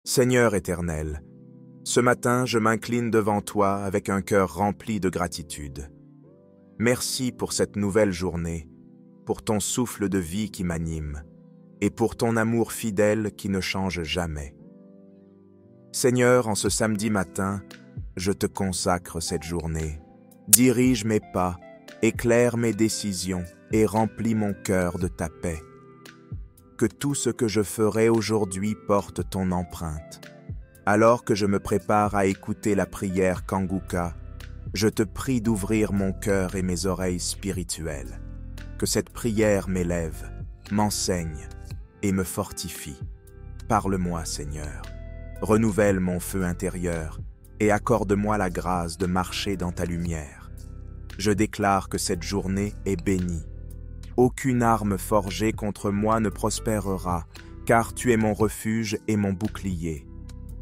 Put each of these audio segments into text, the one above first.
Seigneur éternel, ce matin je m'incline devant toi avec un cœur rempli de gratitude. Merci pour cette nouvelle journée, pour ton souffle de vie qui m'anime, et pour ton amour fidèle qui ne change jamais. Seigneur, en ce samedi matin, je te consacre cette journée. Dirige mes pas, éclaire mes décisions et remplis mon cœur de ta paix. Que tout ce que je ferai aujourd'hui porte ton empreinte. Alors que je me prépare à écouter la prière Kanguka, je te prie d'ouvrir mon cœur et mes oreilles spirituelles. Que cette prière m'élève, m'enseigne et me fortifie. Parle-moi, Seigneur. Renouvelle mon feu intérieur et accorde-moi la grâce de marcher dans ta lumière. Je déclare que cette journée est bénie. Aucune arme forgée contre moi ne prospérera, car tu es mon refuge et mon bouclier.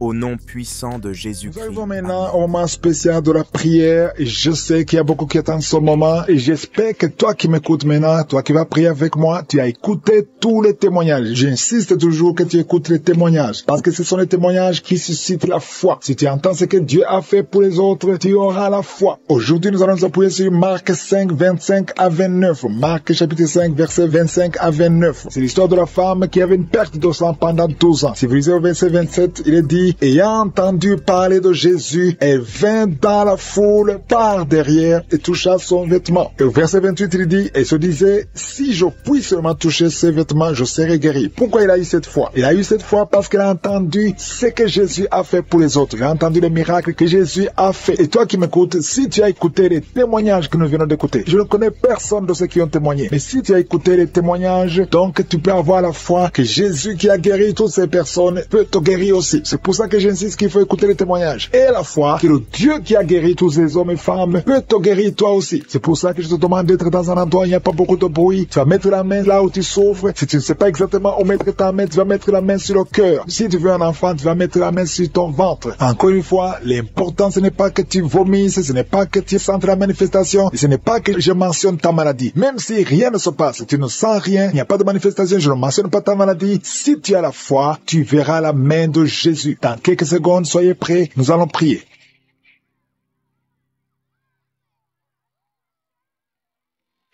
Au nom puissant de Jésus-Christ. Nous arrivons maintenant au moment spécial de la prière. Je sais qu'il y a beaucoup qui attendent ce moment et j'espère que toi qui m'écoutes maintenant, toi qui vas prier avec moi, tu as écouté tous les témoignages. J'insiste toujours que tu écoutes les témoignages parce que ce sont les témoignages qui suscitent la foi. Si tu entends ce que Dieu a fait pour les autres, tu auras la foi. Aujourd'hui, nous allons nous appuyer sur Marc 5, 25 à 29. Marc chapitre 5, verset 25 à 29. C'est l'histoire de la femme qui avait une perte de sang pendant 12 ans. Si vous lisez au verset 27, il est dit: ayant entendu parler de Jésus, elle vint dans la foule par derrière et toucha son vêtement. Et au verset 28, il dit, et se disait, si je puis seulement toucher ses vêtements, je serai guéri. Pourquoi il a eu cette foi? Il a eu cette foi parce qu'il a entendu ce que Jésus a fait pour les autres. Il a entendu les miracles que Jésus a fait. Et toi qui m'écoutes, si tu as écouté les témoignages que nous venons d'écouter, je ne connais personne de ceux qui ont témoigné, mais si tu as écouté les témoignages, donc tu peux avoir la foi que Jésus qui a guéri toutes ces personnes peut te guérir aussi. C'est pour ça que j'insiste qu'il faut écouter les témoignages. Et la foi que le Dieu qui a guéri tous ces hommes et femmes peut te guérir toi aussi. C'est pour ça que je te demande d'être dans un endroit où il n'y a pas beaucoup de bruit. Tu vas mettre la main là où tu souffres. Si tu ne sais pas exactement où mettre ta main, tu vas mettre la main sur le cœur. Si tu veux un enfant, tu vas mettre la main sur ton ventre. Encore une fois, l'important ce n'est pas que tu vomisses, ce n'est pas que tu sentes la manifestation, ce n'est pas que je mentionne ta maladie. Même si rien ne se passe, tu ne sens rien, il n'y a pas de manifestation, je ne mentionne pas ta maladie. Si tu as la foi, tu verras la main de Jésus. Dans quelques secondes, soyez prêts, nous allons prier.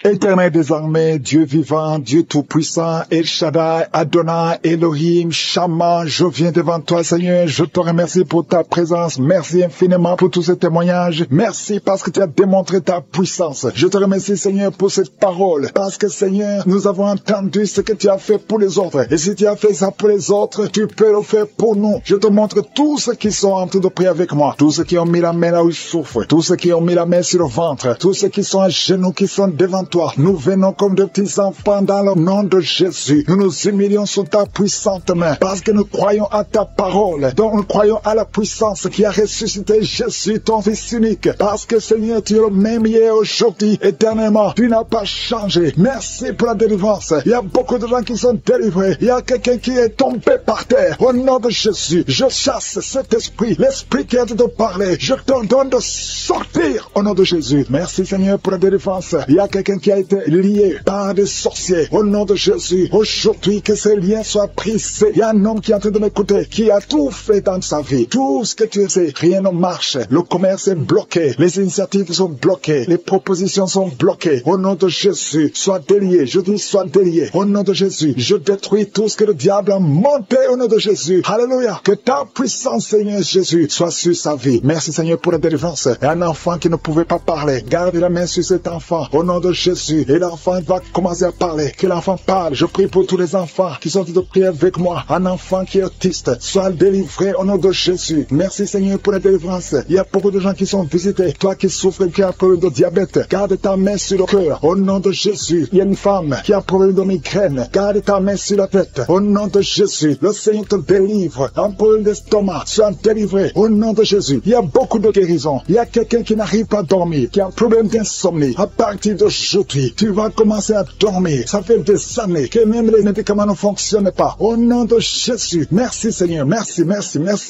Éternel désormais, Dieu vivant, Dieu tout-puissant, El Shaddai, Adonai, Elohim, Shammah, je viens devant toi, Seigneur, je te remercie pour ta présence, merci infiniment pour tous ces témoignages, merci parce que tu as démontré ta puissance. Je te remercie, Seigneur, pour cette parole, parce que, Seigneur, nous avons entendu ce que tu as fait pour les autres, et si tu as fait ça pour les autres, tu peux le faire pour nous. Je te montre tous ceux qui sont en train de prier avec moi, tous ceux qui ont mis la main là où ils souffrent, tous ceux qui ont mis la main sur le ventre, tous ceux qui sont à genoux, qui sont devant toi. Nous venons comme de petits enfants dans le nom de Jésus. Nous nous humilions sous ta puissante main parce que nous croyons à ta parole. Donc nous croyons à la puissance qui a ressuscité Jésus, ton Fils unique. Parce que Seigneur, tu es le même hier, aujourd'hui, éternellement. Tu n'as pas changé. Merci pour la délivrance. Il y a beaucoup de gens qui sont délivrés. Il y a quelqu'un qui est tombé par terre. Au nom de Jésus, je chasse cet esprit, l'esprit qui a de parler. Je t'ordonne de sortir au nom de Jésus. Merci Seigneur pour la délivrance. Il y a quelqu'un qui a été lié par des sorciers. Au nom de Jésus, aujourd'hui, que ces liens soient brisés. Il y a un homme qui est en train de m'écouter, qui a tout fait dans sa vie. Tout ce que tu sais, rien ne marche. Le commerce est bloqué. Les initiatives sont bloquées. Les propositions sont bloquées. Au nom de Jésus, sois délié. Je dis, sois délié. Au nom de Jésus, je détruis tout ce que le diable a monté au nom de Jésus. Alléluia. Que ta puissance, Seigneur Jésus, soit sur sa vie. Merci, Seigneur, pour la délivrance. Un enfant qui ne pouvait pas parler. Garde la main sur cet enfant. Au nom de Jésus. Et l'enfant va commencer à parler. Que l'enfant parle. Je prie pour tous les enfants qui sont de prier avec moi. Un enfant qui est autiste, soit délivré au nom de Jésus. Merci Seigneur pour la délivrance. Il y a beaucoup de gens qui sont visités. Toi qui souffres, qui as un problème de diabète, garde ta main sur le cœur. Au nom de Jésus. Il y a une femme qui a un problème de migraine. Garde ta main sur la tête. Au nom de Jésus. Le Seigneur te délivre. Un problème d'estomac, sois délivré. Au nom de Jésus. Il y a beaucoup de guérisons. Il y a quelqu'un qui n'arrive pas à dormir, qui a un problème d'insomnie. À partir de Aujourd'hui, tu vas commencer à dormir. Ça fait des années que même les médicaments ne fonctionnent pas. Au nom de Jésus, merci Seigneur, merci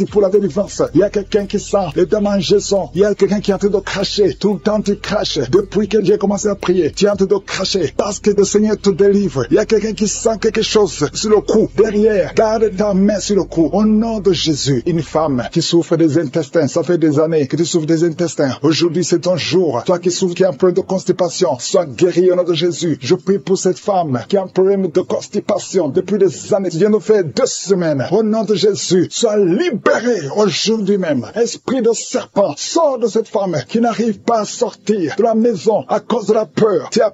pour la délivrance. Il y a quelqu'un qui sent les démangeaisons. Il y a quelqu'un qui est en train de cracher. Tout le temps tu craches. Depuis que j'ai commencé à prier, tu es en train de cracher parce que le Seigneur te délivre. Il y a quelqu'un qui sent quelque chose sur le cou, derrière. Garde ta main sur le cou. Au nom de Jésus, une femme qui souffre des intestins, ça fait des années que tu souffres des intestins. Aujourd'hui, c'est ton jour. Toi qui souffres, qui as un problème de constipation, sois guéri au nom de Jésus. Je prie pour cette femme qui a un problème de constipation depuis des années. Tu viens de faire 2 semaines. Au nom de Jésus, sois libéré aujourd'hui même. Esprit de serpent, sors de cette femme qui n'arrive pas à sortir de la maison à cause de la peur. Tu as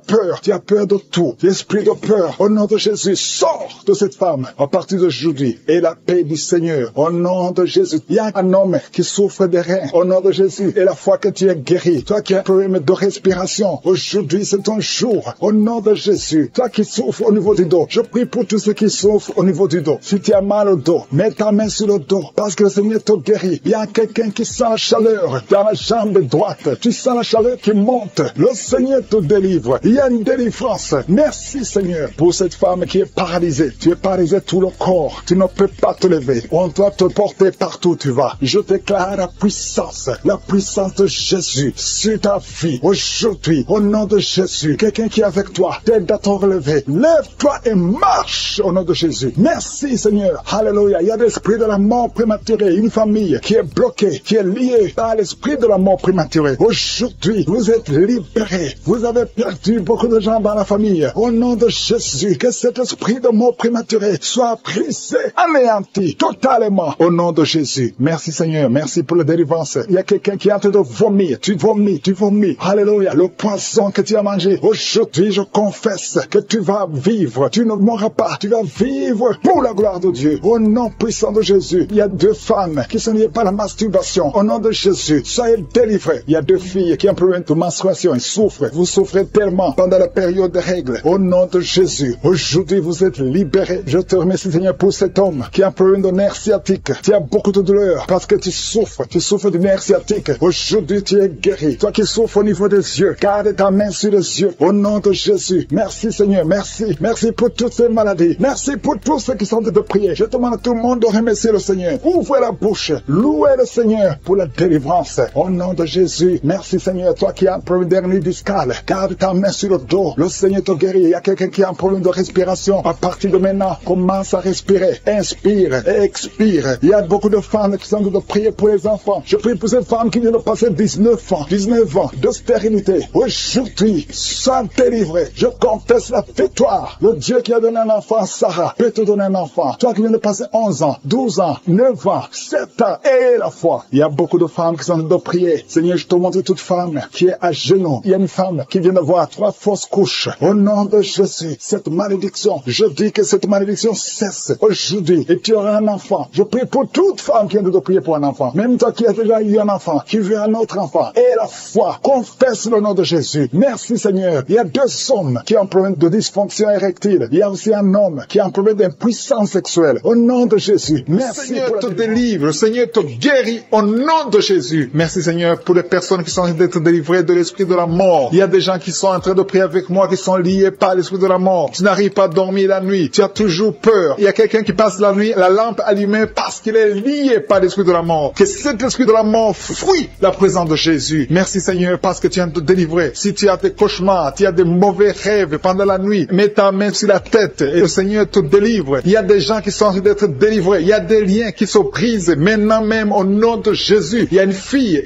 peur de tout. L'esprit de peur, au nom de Jésus, sors de cette femme à partir d'aujourd'hui. Et la paix du Seigneur, au nom de Jésus. Il y a un homme qui souffre des reins, au nom de Jésus. Et la fois que tu es guéri, toi qui as un problème de respiration, aujourd'hui c'est ton jour, au nom de Jésus. Toi qui souffres au niveau du dos, je prie pour tous ceux qui souffrent au niveau du dos. Si tu as mal au dos, mets ta main sur le dos, parce que le Seigneur te guérit. Il y a quelqu'un qui sent la chaleur dans la jambe droite. Tu sens la chaleur qui monte. Le Seigneur te délivre. Il y a une délivrance. Merci Seigneur pour cette femme qui est paralysée. Tu es paralysé tout le corps. Tu ne peux pas te lever. On doit te porter partout où tu vas. Je déclare la puissance de Jésus sur ta vie. Aujourd'hui, au nom de Jésus, quelqu'un qui est avec toi, t'aide à te relever. Lève-toi et marche au nom de Jésus. Merci Seigneur. Alléluia. Il y a l'esprit de la mort prématurée. Une famille qui est bloquée, qui est liée par l'esprit de la mort prématurée. Aujourd'hui, vous êtes libérés. Vous avez perdu beaucoup de gens dans la famille. Au nom de Jésus, que cet esprit de mort prématurée soit brisé, anéanti totalement. Au nom de Jésus. Merci Seigneur. Merci pour la délivrance. Il y a quelqu'un qui est en train de vomir. Tu vomis. Alléluia. Le poisson que tu as mangé. Aujourd'hui, je confesse que tu vas vivre. Tu ne mourras pas. Tu vas vivre pour la gloire de Dieu. Au nom puissant de Jésus. Il y a 2 femmes qui sont liées par la masturbation. Au nom de Jésus, soyez délivrés. Il y a 2 filles qui ont un problème de menstruation. Elles souffrent. Vous souffrez tellement pendant la période de règles. Au nom de Jésus, aujourd'hui, vous êtes libérés. Je te remercie, Seigneur, pour cet homme qui a un problème de nerf sciatique. Tu as beaucoup de douleur parce que tu souffres. Tu souffres du nerf sciatique. Aujourd'hui, tu es guéri. Toi qui souffres au niveau des yeux, garde ta main sur les yeux. Au nom de Jésus. Merci, Seigneur. Merci. Merci pour toutes ces maladies. Merci pour tous ceux qui sont en train de prier. Je demande à tout le monde de remercier le Seigneur. Ouvrez la bouche. Louez le Seigneur pour la délivrance. Au nom de Jésus. Merci, Seigneur. Toi qui as un problème d'hernie discale, garde ta main sur le dos. Le Seigneur te guérit. Il y a quelqu'un qui a un problème de respiration. À partir de maintenant, commence à respirer. Inspire et expire. Il y a beaucoup de femmes qui sont en train de prier pour les enfants. Je prie pour ces femmes qui viennent de passer 19 ans de stérilité. Aujourd'hui, sois délivré. Je confesse la victoire. Le Dieu qui a donné un enfant à Sarah peut te donner un enfant. Toi qui viens de passer 11 ans, 12 ans, 9 ans, 7 ans, et la foi. Il y a beaucoup de femmes qui sont en train de prier. Seigneur, je te montre toute femme qui est à genoux. Il y a une femme qui vient de voir 3 fausses couches. Au nom de Jésus, cette malédiction, je dis que cette malédiction cesse aujourd'hui et tu auras un enfant. Je prie pour toute femme qui vient de prier pour un enfant. Même toi qui as déjà eu un enfant, qui veut un autre enfant. Et la foi, confesse le nom de Jésus. Merci Seigneur. Il y a 2 hommes qui ont un problème de dysfonction érectile. Il y a aussi un homme qui a un problème d'impuissance sexuelle. Au nom de Jésus. Merci. Seigneur pour te délivre. Le Seigneur te guérit au nom de Jésus. Merci Seigneur pour les personnes qui sont en train d'être délivrées de l'esprit de la mort. Il y a des gens qui sont en train de prier avec moi, qui sont liés par l'esprit de la mort. Tu n'arrives pas à dormir la nuit. Tu as toujours peur. Il y a quelqu'un qui passe la nuit, la lampe allumée parce qu'il est lié par l'esprit de la mort. Que cet esprit de la mort fuit la présence de Jésus. Merci Seigneur parce que tu viens de te délivrer. Si tu as des cauchemars, tu as des mauvais rêves pendant la nuit, mets ta main sur la tête et le Seigneur te délivre. Il y a des gens qui sont en train d'être délivrés. Il y a des liens qui se brisent maintenant même au nom de Jésus. Il y a une fille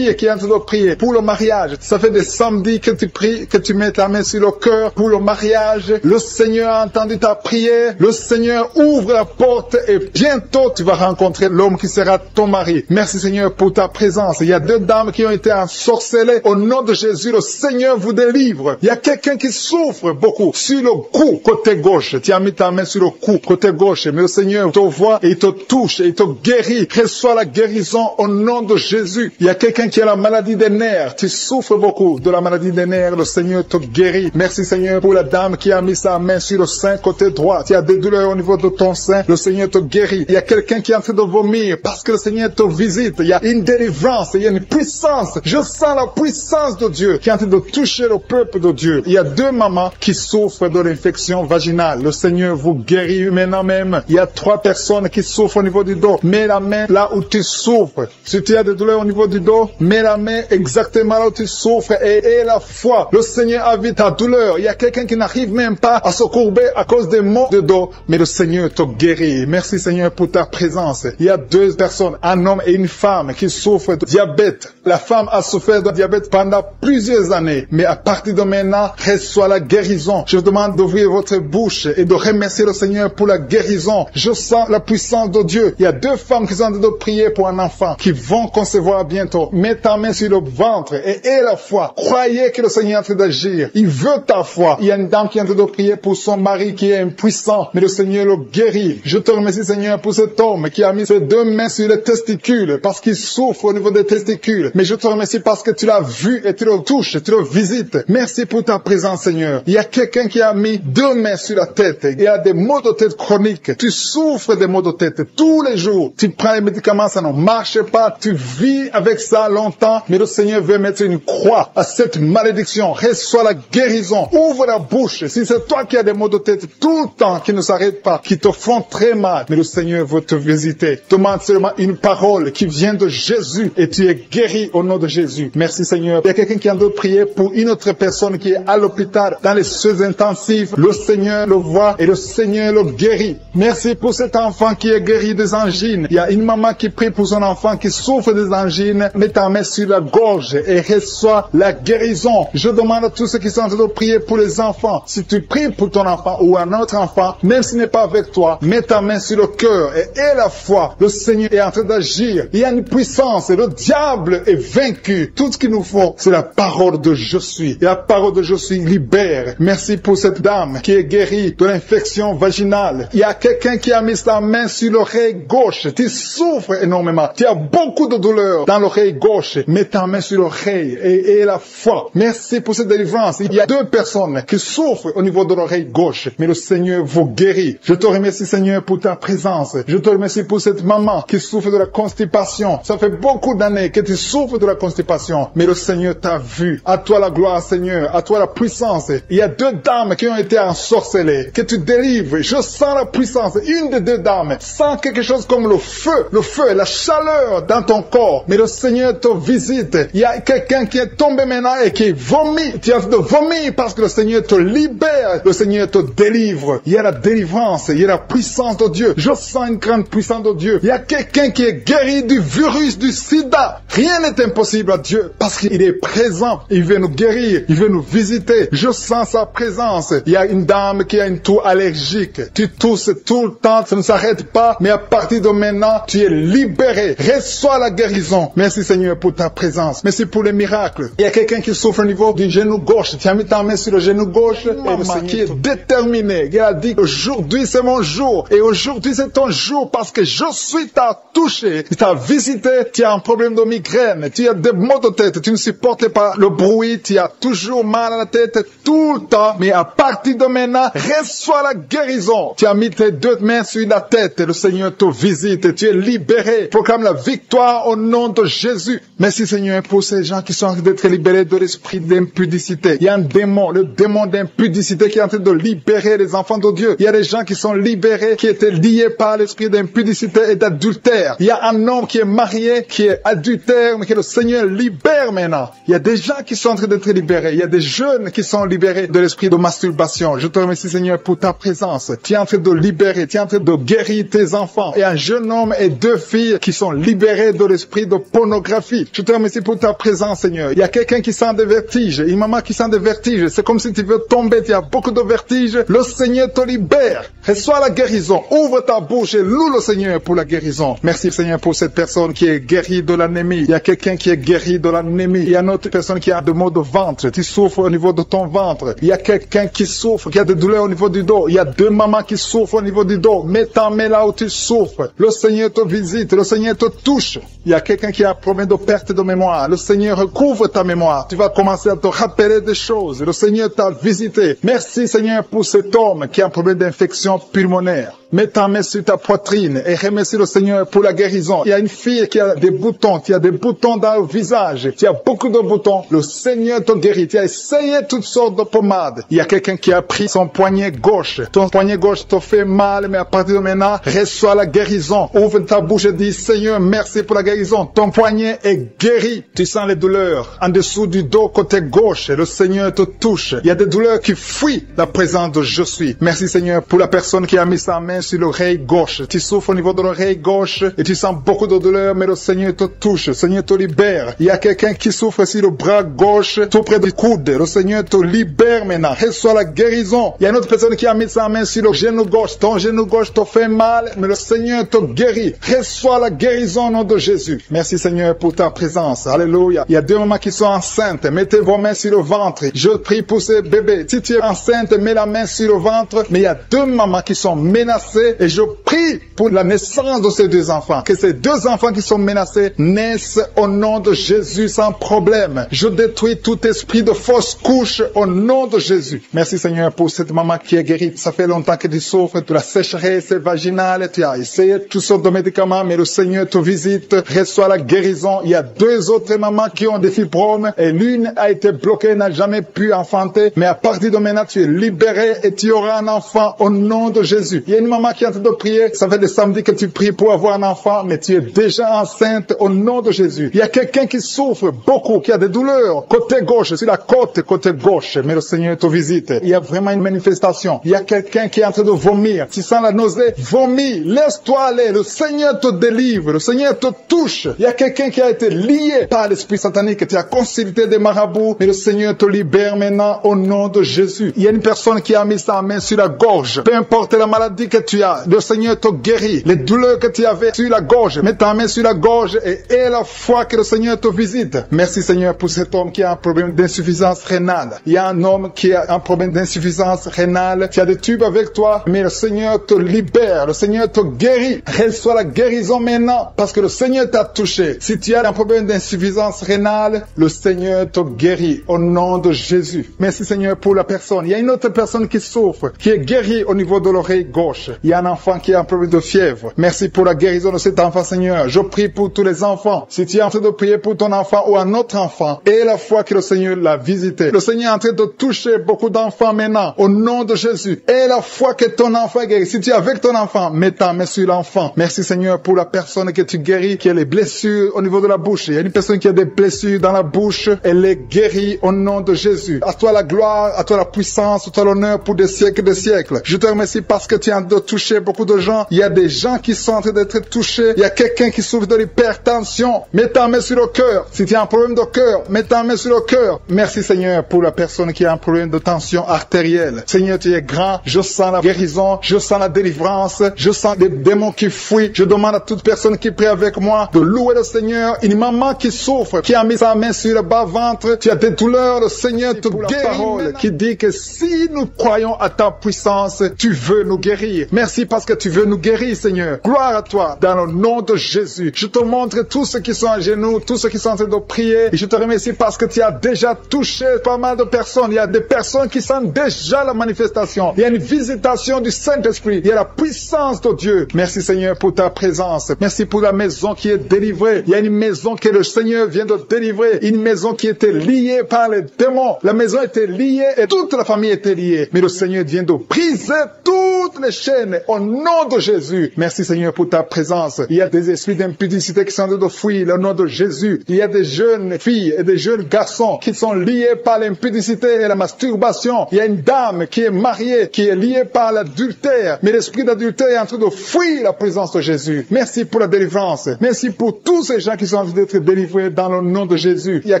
qui est en train de prier pour le mariage. Ça fait des samedis que tu pries, que tu mets ta main sur le cœur pour le mariage. Le Seigneur a entendu ta prière. Le Seigneur ouvre la porte et bientôt tu vas rencontrer l'homme qui sera ton mari. Merci Seigneur pour ta présence. Il y a 2 dames qui ont été ensorcelées. Au nom de Jésus, le Seigneur vous délivre. Il y a quelqu'un qui souffre beaucoup sur le cou, côté gauche. Tu as mis ta main sur le cou, côté gauche. Mais le Seigneur te voit et il te touche et il te guérit. Reçois la guérison au nom de Jésus. Il y a quelqu'un qui a la maladie des nerfs. Tu souffres beaucoup de la maladie des nerfs. Le Seigneur te guérit. Merci Seigneur pour la dame qui a mis sa main sur le sein côté droit. Tu as des douleurs au niveau de ton sein. Le Seigneur te guérit. Il y a quelqu'un qui est en train de vomir parce que le Seigneur te visite. Il y a une délivrance. Il y a une puissance. Je sens la puissance de Dieu qui est en train de toucher le peuple peuple de Dieu. Il y a 2 mamans qui souffrent de l'infection vaginale. Le Seigneur vous guérit maintenant même. Il y a 3 personnes qui souffrent au niveau du dos. Mets la main là où tu souffres. Si tu as des douleurs au niveau du dos, mets la main exactement là où tu souffres et aie la foi. Le Seigneur a vu ta douleur. Il y a quelqu'un qui n'arrive même pas à se courber à cause des maux de dos, mais le Seigneur te guérit. Merci Seigneur pour ta présence. Il y a 2 personnes, un homme et une femme qui souffrent de diabète. La femme a souffert de diabète pendant plusieurs années, mais à partir de maintenant, reçoit la guérison. Je vous demande d'ouvrir votre bouche et de remercier le Seigneur pour la guérison. Je sens la puissance de Dieu. Il y a 2 femmes qui sont en train de prier pour un enfant qui vont concevoir bientôt. Mets ta main sur le ventre et aie la foi. Croyez que le Seigneur est en train d'agir. Il veut ta foi. Il y a une dame qui est en train de prier pour son mari qui est impuissant, mais le Seigneur le guérit. Je te remercie Seigneur pour cet homme qui a mis ses 2 mains sur les testicules parce qu'il souffre au niveau des testicules. Mais je te remercie parce que tu l'as vu et tu le touches, tu le visites. Merci pour ta présence Seigneur. Il y a quelqu'un qui a mis 2 mains sur la tête. Il y a des maux de tête chroniques. Tu souffres des maux de tête tous les jours. Tu prends les médicaments, ça ne marche pas. Tu vis avec ça longtemps, mais le Seigneur veut mettre une croix à cette malédiction. Reçois la guérison. Ouvre la bouche. Si c'est toi qui as des maux de tête tout le temps, qui ne s'arrêtent pas, qui te font très mal, mais le Seigneur veut te visiter. Demande seulement une parole qui vient de Jésus et tu es guéri au nom de Jésus. Merci Seigneur. Il y a quelqu'un qui a de prier pour une autre personne qui est à l'hôpital dans les soins intensifs. Le Seigneur le voit et le Seigneur le guérit. Merci pour cet enfant qui est guéri des angines. Il y a une maman qui prie pour son enfant qui souffre des angines. Mets ta main sur la gorge et reçois la guérison. Je demande à tous ceux qui sont en train de prier pour les enfants. Si tu pries pour ton enfant ou un autre enfant, même s'il n'est pas avec toi, mets ta main sur le cœur et aie la foi. Le Seigneur est en train d'agir. Il y a une puissance et le diable est vaincu. Tout ce qu'il nous faut, c'est la parole de je suis. Et la parole de je suis libère. Merci pour cette dame qui est guérie de l'infection vaginale. Il y a quelqu'un qui a mis sa main sur l'oreille gauche. Tu souffres énormément. Tu as beaucoup de douleur dans l'oreille gauche. Mets ta main sur l'oreille et aie la foi. Merci pour cette délivrance. Il y a 2 personnes qui souffrent au niveau de l'oreille gauche, mais le Seigneur vous guérit. Je te remercie Seigneur pour ta présence. Je te remercie pour cette maman qui souffre de la constipation. Ça fait beaucoup d'années que tu souffres de la constipation, mais le Seigneur t'a vu. À toi la gloire Seigneur, à toi la puissance. Il y a 2 dames qui ont été ensorcelées, que tu délivres. Je sens la puissance. Une des 2 dames sent quelque chose comme le feu, la chaleur dans ton corps, mais le Seigneur te visite. Il y a quelqu'un qui est tombé maintenant et qui vomit. Tu as de vomir parce que le Seigneur te libère, le Seigneur te délivre. Il y a la délivrance, il y a la puissance de Dieu. Je sens une grande puissance de Dieu. Il y a quelqu'un qui est guéri du virus du sida. Rien n'est impossible à Dieu parce qu'il est présent. Il veut nous guérir, il veut nous visiter. Je sens sa présence. Il y a une dame qui a une toux allergique. Tu tousses tout le temps, ça ne s'arrête pas, mais à partir de maintenant, tu es libéré. Reçois la guérison. Merci Seigneur pour ta présence. Merci pour les miracles. Il y a quelqu'un qui souffre au niveau du genou gauche. Tu as mis ta main sur le genou gauche et le Seigneur qui est déterminé. Il a dit aujourd'hui c'est mon jour et aujourd'hui c'est ton jour parce que je suis t'a touché, il t'a visité. Tu as un problème de migraine, tu as des maux de tête, tu ne supportes pas le bruit, tu as toujours mal à la tête tout le temps, mais à partir de maintenant, reçois la guérison. Tu as mis tes 2 mains sur la tête et le Seigneur te visite et tu es libéré. Proclame la victoire au nom de Jésus. Merci Seigneur pour ces gens qui sont en train d'être libérés de l'esprit d'impudicité. Il y a un démon, le démon d'impudicité qui est en train de libérer les enfants de Dieu. Il y a des gens qui sont libérés, qui étaient liés par l'esprit d'impudicité et d'adultère. Il y a un homme qui est marié, qui est adultère, mais que le Seigneur libère maintenant. Il y a des gens qui sont en train d'être libérés. Il y a des jeunes qui sont libérés de l'esprit de masturbation. Je te remercie Seigneur pour ta présence. Tu es en train de libérer, tu es en train de guérir tes enfants. Et un jeune homme et 2 filles qui sont libérés de l'esprit de pornographie. Je te remercie pour ta présence Seigneur. Il y a quelqu'un qui sent des vertiges, une maman qui sent des vertiges. C'est comme si tu veux tomber, tu as beaucoup de vertiges. Le Seigneur te libère. Reçois la guérison. Ouvre ta bouche et loue le Seigneur pour la guérison. Merci Seigneur pour cette personne qui est guérie de l'anémie. Il y a quelqu'un qui est guéri de l'anémie. Il y a une autre personne qui a des maux de ventre. Tu souffres au niveau de ton ventre. Il y a quelqu'un qui souffre, qui a des douleurs au niveau du dos. Il y a 2 mamans qui souffrent au niveau du dos. Mets ta main là où tu souffres. Le Seigneur te visite. Le Seigneur te touche. Il y a quelqu'un qui a un problème de perte de mémoire. Le Seigneur recouvre ta mémoire. Tu vas commencer à te rappeler des choses. Le Seigneur t'a visité. Merci Seigneur pour cet homme qui a un problème d'infection pulmonaire. Mets ta main sur ta poitrine et remercie le Seigneur pour la guérison. Il y a une fille qui a des boutons, qui a des boutons dans le visage. Tu as beaucoup de boutons. Le Seigneur te guérit. Tu as essayé toutes sortes de pommades. Il y a quelqu'un qui a pris son poignet gauche. Ton poignet gauche te fait mal, mais à partir de maintenant, reçois la guérison. Ouvre ta bouche et dis, Seigneur, merci pour la guérison. Ton poignet est guéri. Tu sens les douleurs en dessous du dos côté gauche. Le Seigneur te touche. Il y a des douleurs qui fuient la présence de je suis. Merci Seigneur pour la personne qui a mis sa main sur l'oreille gauche. Tu souffres au niveau de l'oreille gauche et tu sens beaucoup de douleur, mais le Seigneur te touche. Le Seigneur te libère. Il y a quelqu'un qui souffre sur le bras gauche, tout près du coude. Le Seigneur te libère maintenant. Reçois la guérison. Il y a une autre personne qui a mis sa main sur le genou gauche. Ton genou gauche te fait mal, mais le Seigneur te guérit. Reçois la guérison au nom de Jésus. Merci Seigneur pour ta présence. Alléluia. Il y a deux mamans qui sont enceintes. Mettez vos mains sur le ventre. Je prie pour ces bébés. Si tu es enceinte, mets la main sur le ventre. Mais il y a deux mamans qui sont menacées et je prie pour la naissance de ces deux enfants. Que ces deux enfants qui sont menacés naissent au nom de Jésus sans problème. Je détruis tout esprit de fausse couche au nom de Jésus. Merci Seigneur pour cette maman qui est guérie. Ça fait longtemps que tu souffres de la sécheresse vaginale. Tu as essayé toutes sortes de médicaments, mais le Seigneur te visite. Reçois la guérison. Il y a deux autres mamans qui ont des fibromes et l'une a été bloquée, n'a jamais pu enfanter. Mais à partir de maintenant, tu es libéré et tu auras un enfant au nom de Jésus. Il y a une maman qui est en train de prier. Ça fait des samedis que tu pries pour avoir un enfant, mais tu es déjà enceinte au nom de Jésus. Il y a quelqu'un qui souffre beaucoup, qui a des douleurs côté gauche, sur la côte côté gauche, mais le Seigneur te visite. Il y a vraiment une manifestation. Il y a quelqu'un qui est en train de vomir. Tu sens la nausée, vomis, laisse-toi aller. Le Seigneur te délivre, le Seigneur te touche. Il y a quelqu'un qui a été lié par l'esprit satanique. Tu as consulté des marabouts, mais le Seigneur te libère maintenant au nom de Jésus. Il y a une personne qui a mis sa main sur la gorge. Peu importe la maladie que tu as, le Seigneur te guérit. Les douleurs que tu avais sur la gorge, mets ta main sur la gorge et aie la foi que le Seigneur te visite. Merci Seigneur pour cet homme qui a un problème d'insuffisance rénale. Il y a un homme qui a un problème d'insuffisance rénale. Tu as des tubes avec toi, mais le Seigneur te libère. Le Seigneur te guérit. Reçois la guérison maintenant parce que le Seigneur t'a touché. Si tu as un problème d'insuffisance rénale, le Seigneur te guérit au nom de Jésus. Merci Seigneur pour la personne. Il y a une autre personne qui souffre, qui est guérie au niveau de l'oreille gauche. Il y a un enfant qui a un problème de fièvre. Merci pour la guérison de cet enfant Seigneur. Je prie pour tous les enfants. Si tu es en train de prier pour ton enfant ou un autre enfant, et la foi que le Seigneur l'a visité. Le Seigneur est en train de toucher beaucoup d'enfants maintenant au nom de Jésus. Et la foi que ton enfant est guéri. Si tu es avec ton enfant, mets ta main sur l'enfant. Merci Seigneur pour la personne que tu guéris, qui a les blessures au niveau de la bouche. Il y a une personne qui a des blessures dans la bouche. Elle est guérie au nom de Jésus. À toi la gloire, à toi la puissance, à toi l'honneur pour des siècles et des siècles. Je te remercie parce que tu es en train de toucher beaucoup de gens. Il y a des gens qui sont en train d'être touchés. Il y a quelqu'un qui souffre de l'hypertension. Mets ta main sur le cœur. Si tu as un problème de cœur, mets ta main sur le cœur. Merci Seigneur pour la personne qui a un problème de tension artérielle. Seigneur, tu es grand. Je sens la guérison. Je sens la délivrance. Je sens des démons qui fuient. Je demande à toute personne qui prie avec moi de louer le Seigneur. Une maman qui souffre, qui a mis sa main sur le bas-ventre. Tu as des douleurs. Le Seigneur te guérit. La parole qui dit que si nous croyons à ta puissance, tu veux nous guérir. Merci parce que tu veux nous guérir, Seigneur. Gloire à toi dans le nom de Jésus. Je te montre tous ceux qui sont à genoux, tous ceux qui sont en train de prier. Et je te remercie parce que tu as déjà touché pas mal de personnes. Il y a des personnes qui sentent déjà la manifestation. Il y a une visitation du Saint-Esprit. Il y a la puissance de Dieu. Merci Seigneur pour ta présence. Merci pour la maison qui est délivrée. Il y a une maison que le Seigneur vient de délivrer. Une maison qui était liée par les démons. La maison était liée et toute la famille était liée. Mais le Seigneur vient de briser toutes les chaînes au nom de Jésus. Merci Seigneur pour ta présence. Il y a des esprits d'impudicité qui sont en train de fuir le nom de Jésus. Il y a des jeunes filles et des jeunes garçons qui sont liés par l'impudicité et la masturbation. Il y a une dame qui est mariée, qui est liée par l'adultère. Mais l'esprit d'adultère est en train de fuir la présence de Jésus. Merci pour la délivrance. Merci pour tous ces gens qui sont en train d'être délivrés dans le nom de Jésus. Il y a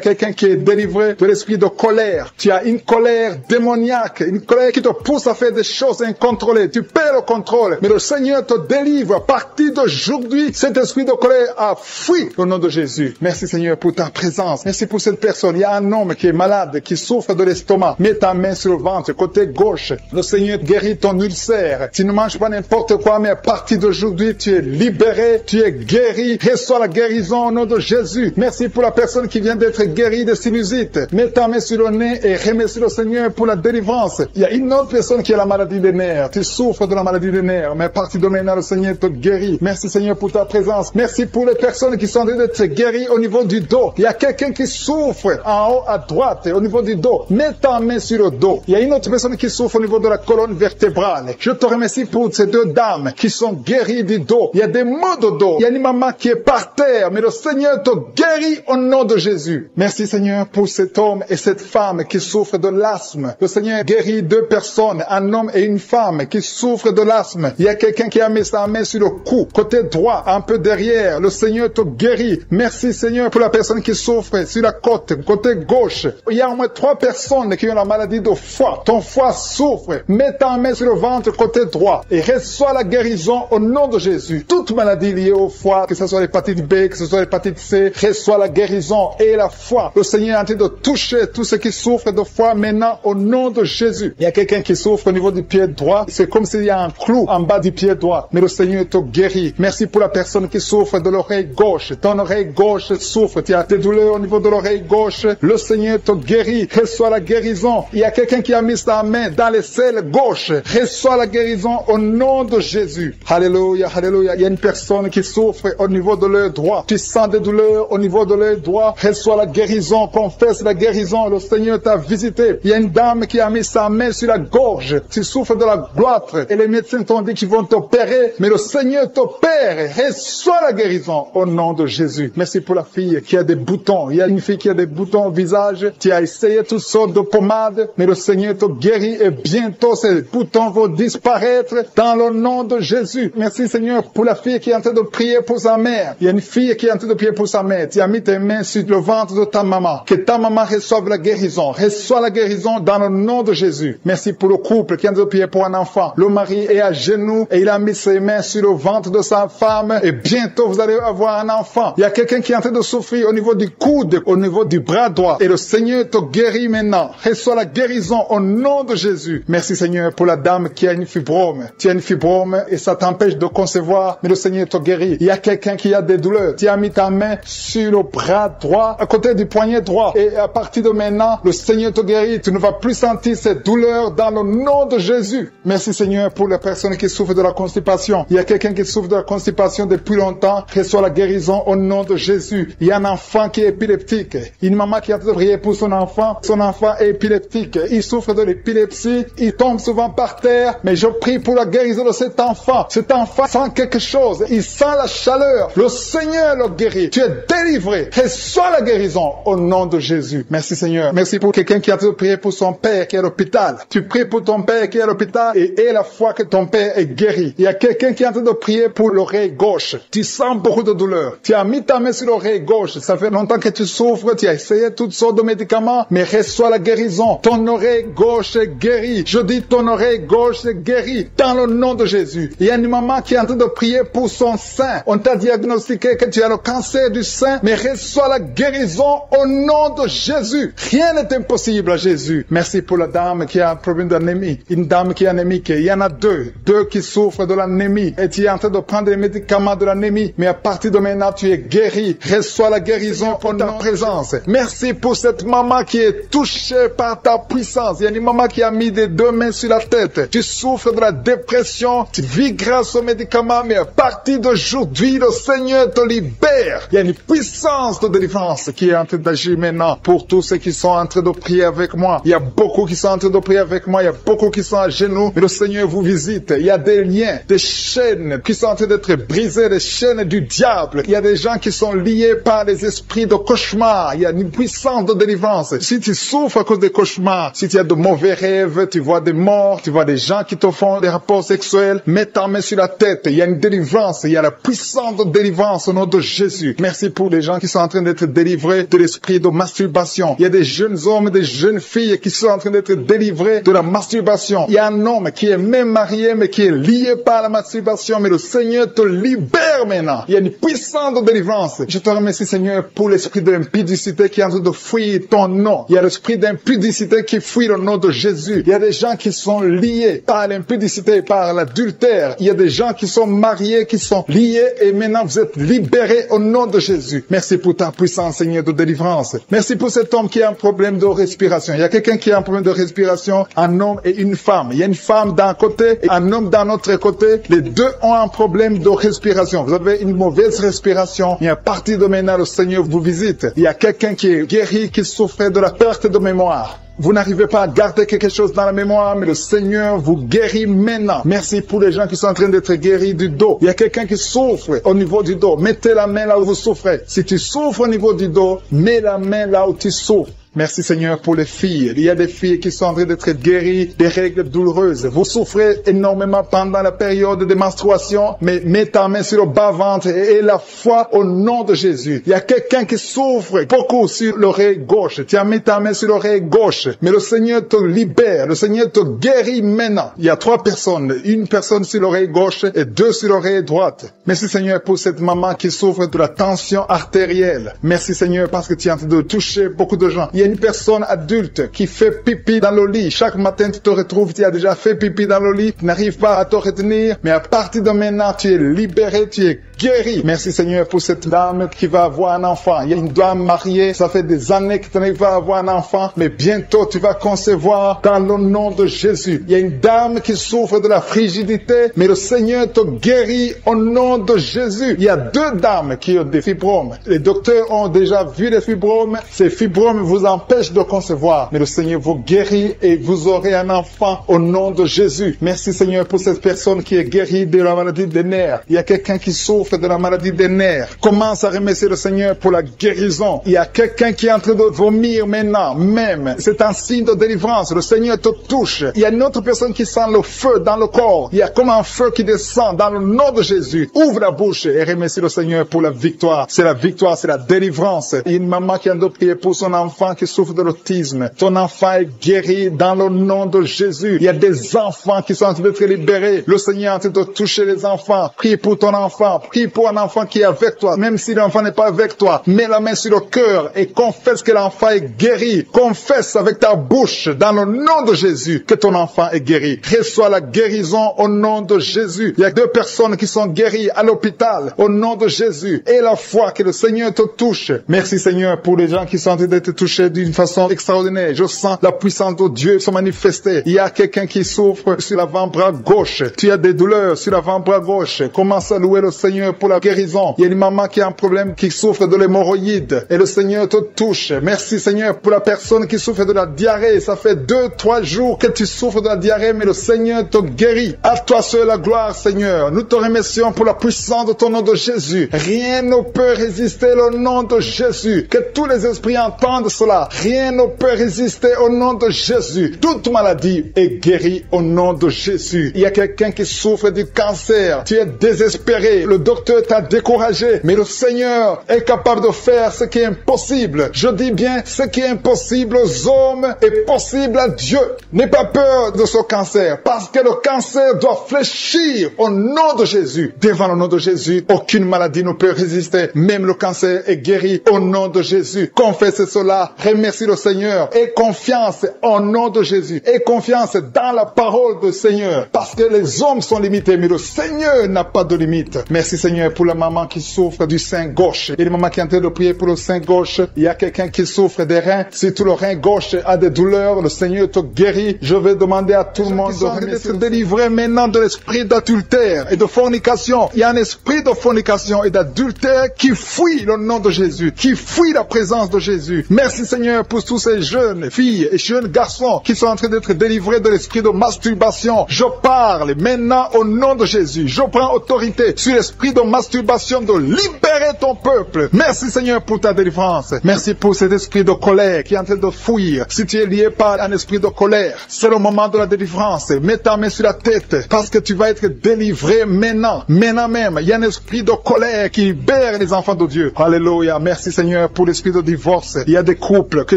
quelqu'un qui est délivré de l'esprit de colère. Tu as une colère démoniaque, une colère qui te pousse à faire des choses incontrôlées. Tu perds le contrôle. Mais le Seigneur te délivre. À partir d'aujourd'hui, cet esprit de colère a fui au nom de Jésus. Merci Seigneur pour ta présence. Merci pour cette personne. Il y a un homme qui est malade, qui souffre de l'estomac. Mets ta main sur le ventre, côté gauche. Le Seigneur guérit ton ulcère. Tu ne manges pas n'importe quoi, mais à partir d'aujourd'hui, tu es libéré, tu es guéri. Reçois la guérison au nom de Jésus. Merci pour la personne qui vient d'être guérie de sinusite. Mets ta main sur le nez et remercie le Seigneur pour la délivrance. Il y a une autre personne qui a la maladie des nerfs. Tu souffres de la maladie maladie des nerfs. Mais à partir de maintenant, le Seigneur te guérit. Merci Seigneur pour ta présence. Merci pour les personnes qui sont en train d'être guéries au niveau du dos. Il y a quelqu'un qui souffre en haut à droite, au niveau du dos. Mets ta main sur le dos. Il y a une autre personne qui souffre au niveau de la colonne vertébrale. Je te remercie pour ces deux dames qui sont guéries du dos. Il y a des maux de dos. Il y a une maman qui est par terre, mais le Seigneur te guérit au nom de Jésus. Merci Seigneur pour cet homme et cette femme qui souffrent de l'asthme. Le Seigneur guérit deux personnes, un homme et une femme qui souffrent de l'asthme. Il y a quelqu'un qui a mis sa main sur le cou, côté droit, un peu derrière. Le Seigneur te guérit. Merci Seigneur pour la personne qui souffre sur la côte, côté gauche. Il y a au moins 3 personnes qui ont la maladie de foie. Ton foie souffre. Mets ta main sur le ventre côté droit et reçois la guérison au nom de Jésus. Toute maladie liée au foie, que ce soit l'hépatite B, que ce soit l'hépatite C, reçois la guérison et la foi. Le Seigneur est en train de toucher tous ceux qui souffrent de foie maintenant au nom de Jésus. Il y a quelqu'un qui souffre au niveau du pied droit. C'est comme s'il y a un clou en bas du pied droit. Mais le Seigneur te guérit. Merci pour la personne qui souffre de l'oreille gauche. Ton oreille gauche souffre. Tu as des douleurs au niveau de l'oreille gauche. Le Seigneur te guérit. Reçois la guérison. Il y a quelqu'un qui a mis sa main dans les selles gauche. Reçois la guérison au nom de Jésus. Alléluia, alléluia. Il y a une personne qui souffre au niveau de l'œil droit. Tu sens des douleurs au niveau de l'œil droit. Reçois la guérison. Confesse la guérison. Le Seigneur t'a visité. Il y a une dame qui a mis sa main sur la gorge. Tu souffres de la gloître. Et les médecins t'ont dit qu'ils vont t'opérer. Mais le Seigneur t'opère. Reçois la guérison au nom de Jésus. Merci pour la fille qui a des boutons. Il y a une fille qui a des boutons au visage. Tu as essayé toutes sortes de pommades. Mais le Seigneur te guérit. Et bientôt ces boutons vont disparaître dans le nom de Jésus. Merci Seigneur pour la fille qui est en train de prier pour sa mère. Il y a une fille qui est en train de prier pour sa mère. Tu as mis tes mains sur le ventre de ta maman. Que ta maman reçoive la guérison. Reçois la guérison dans le nom de Jésus. Merci pour le couple qui est en train de prier pour un enfant. Le mari est à genoux et il a mis ses mains sur le ventre de sa femme et bientôt vous allez avoir un enfant. Il y a quelqu'un qui est en train de souffrir au niveau du coude, au niveau du bras droit et le Seigneur te guérit maintenant. Reçois la guérison au nom de Jésus. Merci Seigneur pour la dame qui a une fibrome. Tu as une fibrome et ça t'empêche de concevoir, mais le Seigneur te guérit. Il y a quelqu'un qui a des douleurs. Tu as mis ta main sur le bras droit, à côté du poignet droit et à partir de maintenant, le Seigneur te guérit. Tu ne vas plus sentir ces douleurs dans le nom de Jésus. Merci Seigneur pour les personnes qui souffrent de la constipation. Il y a quelqu'un qui souffre de la constipation depuis longtemps. Reçois la guérison au nom de Jésus. Il y a un enfant qui est épileptique. Une maman qui a prié pour son enfant. Son enfant est épileptique. Il souffre de l'épilepsie. Il tombe souvent par terre. Mais je prie pour la guérison de cet enfant. Cet enfant sent quelque chose. Il sent la chaleur. Le Seigneur le guérit. Tu es délivré. Reçois la guérison au nom de Jésus. Merci Seigneur. Merci pour quelqu'un qui a prié pour son père qui est à l'hôpital. Tu pries pour ton père qui est à l'hôpital et aie la foi que ton père est guéri. Il y a quelqu'un qui est en train de prier pour l'oreille gauche. Tu sens beaucoup de douleur. Tu as mis ta main sur l'oreille gauche. Ça fait longtemps que tu souffres. Tu as essayé toutes sortes de médicaments, mais reçois la guérison. Ton oreille gauche est guérie. Je dis ton oreille gauche est guérie dans le nom de Jésus. Il y a une maman qui est en train de prier pour son sein. On t'a diagnostiqué que tu as le cancer du sein, mais reçois la guérison au nom de Jésus. Rien n'est impossible à Jésus. Merci pour la dame qui a un problème d'anémie. Une dame qui est anémique. Il y en a deux qui souffrent de l'anémie. Et tu es en train de prendre les médicaments de l'anémie. Mais à partir de maintenant, tu es guéri. Reçois la guérison pour ta présence. Merci pour cette maman qui est touchée par ta puissance. Il y a une maman qui a mis des 2 mains sur la tête. Tu souffres de la dépression. Tu vis grâce aux médicaments. Mais à partir d'aujourd'hui, le Seigneur te libère. Il y a une puissance de délivrance qui est en train d'agir maintenant pour tous ceux qui sont en train de prier avec moi. Il y a beaucoup qui sont en train de prier avec moi. Il y a beaucoup qui sont à genoux. Mais le Seigneur vous visite. Il y a des liens, des chaînes qui sont en train d'être brisées, des chaînes du diable. Il y a des gens qui sont liés par les esprits de cauchemar. Il y a une puissance de délivrance. Si tu souffres à cause des cauchemars, si tu as de mauvais rêves, tu vois des morts, tu vois des gens qui te font des rapports sexuels, mets ta main sur la tête. Il y a une délivrance. Il y a la puissance de délivrance au nom de Jésus. Merci pour les gens qui sont en train d'être délivrés de l'esprit de masturbation. Il y a des jeunes hommes, des jeunes filles qui sont en train d'être délivrés de la masturbation. Il y a un homme qui est même marié, mais qui est lié par la masturbation, mais le Seigneur te libère maintenant. Il y a une puissance de délivrance. Je te remercie, Seigneur, pour l'esprit d'impudicité qui est en train de fuir ton nom. Il y a l'esprit d'impudicité qui fuit le nom de Jésus. Il y a des gens qui sont liés par l'impudicité, par l'adultère. Il y a des gens qui sont mariés, qui sont liés, et maintenant vous êtes libérés au nom de Jésus. Merci pour ta puissance, Seigneur, de délivrance. Merci pour cet homme qui a un problème de respiration. Il y a quelqu'un qui a un problème de respiration, un homme et une femme. Il y a une femme d'un côté et un homme dans notre côté. Les deux ont un problème de respiration. Vous avez une mauvaise respiration. Et à partir de maintenant, le Seigneur vous visite. Il y a quelqu'un qui est guéri, qui souffrait de la perte de mémoire. Vous n'arrivez pas à garder quelque chose dans la mémoire, mais le Seigneur vous guérit maintenant. Merci pour les gens qui sont en train d'être guéris du dos. Il y a quelqu'un qui souffre au niveau du dos. Mettez la main là où vous souffrez. Si tu souffres au niveau du dos, mets la main là où tu souffres. Merci Seigneur pour les filles. Il y a des filles qui sont en train d'être guéries des règles douloureuses. Vous souffrez énormément pendant la période de menstruation, mais mets ta main sur le bas-ventre et la foi au nom de Jésus. Il y a quelqu'un qui souffre beaucoup sur l'oreille gauche. Tu as mis ta main sur l'oreille gauche, mais le Seigneur te libère. Le Seigneur te guérit maintenant. Il y a 3 personnes. Une personne sur l'oreille gauche et 2 sur l'oreille droite. Merci Seigneur pour cette maman qui souffre de la tension artérielle. Merci Seigneur parce que tu es en train de toucher beaucoup de gens. Il y a une personne adulte qui fait pipi dans le lit. Chaque matin, tu te retrouves, tu as déjà fait pipi dans le lit, tu n'arrives pas à te retenir, mais à partir de maintenant, tu es libéré, tu es guéri. Merci Seigneur pour cette dame qui va avoir un enfant. Il y a une dame mariée, ça fait des années que tu n'arrives pas à avoir un enfant, mais bientôt tu vas concevoir dans le nom de Jésus. Il y a une dame qui souffre de la frigidité, mais le Seigneur te guérit au nom de Jésus. Il y a 2 dames qui ont des fibromes. Les docteurs ont déjà vu les fibromes. Ces fibromes vous empêchent de concevoir, mais le Seigneur vous guérit et vous aurez un enfant au nom de Jésus. Merci Seigneur pour cette personne qui est guérie de la maladie des nerfs. Il y a quelqu'un qui souffre de la maladie des nerfs. Commence à remercier le Seigneur pour la guérison. Il y a quelqu'un qui est en train de vomir maintenant, même. C'est un signe de délivrance. Le Seigneur te touche. Il y a une autre personne qui sent le feu dans le corps. Il y a comme un feu qui descend dans le nom de Jésus. Ouvre la bouche et remercie le Seigneur pour la victoire. C'est la victoire, c'est la délivrance. Il y a une maman qui a de prier pour son enfant qui souffre de l'autisme. Ton enfant est guéri dans le nom de Jésus. Il y a des enfants qui sont en train d'être libérés. Le Seigneur est en train de toucher les enfants. Prie pour ton enfant. Prie pour un enfant qui est avec toi. Même si l'enfant n'est pas avec toi, mets la main sur le cœur et confesse que l'enfant est guéri. Confesse avec ta bouche dans le nom de Jésus que ton enfant est guéri. Reçois la guérison au nom de Jésus. Il y a 2 personnes qui sont guéries à l'hôpital au nom de Jésus. Et la foi que le Seigneur te touche. Merci Seigneur pour les gens qui sont en train d'être touchés d'une façon extraordinaire. Je sens la puissance de Dieu se manifester. Il y a quelqu'un qui souffre sur l'avant-bras gauche. Tu as des douleurs sur l'avant-bras gauche. Commence à louer le Seigneur pour la guérison. Il y a une maman qui a un problème, qui souffre de l'hémorroïde. Et le Seigneur te touche. Merci Seigneur pour la personne qui souffre de la diarrhée. Ça fait 2-3 jours que tu souffres de la diarrhée, mais le Seigneur te guérit. À toi seul la gloire, Seigneur. Nous te remercions pour la puissance de ton nom de Jésus. Rien ne peut résister au nom de Jésus. Que tous les esprits entendent cela. Rien ne peut résister au nom de Jésus. Toute maladie est guérie au nom de Jésus. Il y a quelqu'un qui souffre du cancer. Tu es désespéré. Le docteur t'a découragé. Mais le Seigneur est capable de faire ce qui est impossible. Je dis bien, ce qui est impossible aux hommes est possible à Dieu. N'aie pas peur de ce cancer. Parce que le cancer doit fléchir au nom de Jésus. Devant le nom de Jésus, aucune maladie ne peut résister. Même le cancer est guéri au nom de Jésus. Confesse cela. Remercie le Seigneur. Aie confiance au nom de Jésus. Aie confiance dans la parole du Seigneur. Parce que les hommes sont limités, mais le Seigneur n'a pas de limite. Merci Seigneur pour la maman qui souffre du sein gauche. Il y a une maman qui est en train de prier pour le sein gauche. Il y a quelqu'un qui souffre des reins. Si tout le rein gauche a des douleurs, le Seigneur te guérit. Je vais demander à tout le monde d'être délivré maintenant de l'esprit d'adultère et de fornication. Il y a un esprit de fornication et d'adultère qui fuit le nom de Jésus, qui fuit la présence de Jésus. Merci Seigneur pour tous ces jeunes filles et jeunes garçons qui sont en train d'être délivrés de l'esprit de masturbation. Je parle maintenant au nom de Jésus. Je prends autorité sur l'esprit de masturbation de libérer ton peuple. Merci Seigneur pour ta délivrance. Merci pour cet esprit de colère qui est en train de fuir. Si tu es lié par un esprit de colère, c'est le moment de la délivrance. Mets ta main sur la tête parce que tu vas être délivré maintenant. Maintenant même, il y a un esprit de colère qui libère les enfants de Dieu. Alléluia. Merci Seigneur pour l'esprit de divorce. Il y a des couples que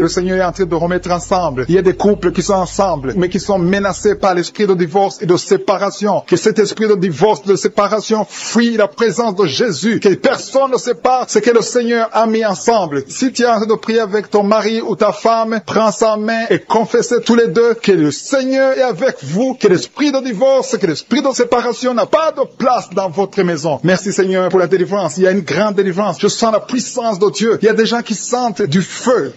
le Seigneur est en train de remettre ensemble. Il y a des couples qui sont ensemble, mais qui sont menacés par l'esprit de divorce et de séparation. Que cet esprit de divorce, de séparation, fuit la présence de Jésus, que personne ne sépare ce que le Seigneur a mis ensemble. Si tu es en train de prier avec ton mari ou ta femme, prends sa main et confessez tous les deux que le Seigneur est avec vous, que l'esprit de divorce, que l'esprit de séparation n'a pas de place dans votre maison. Merci Seigneur pour la délivrance. Il y a une grande délivrance. Je sens la puissance de Dieu. Il y a des gens qui sentent du feu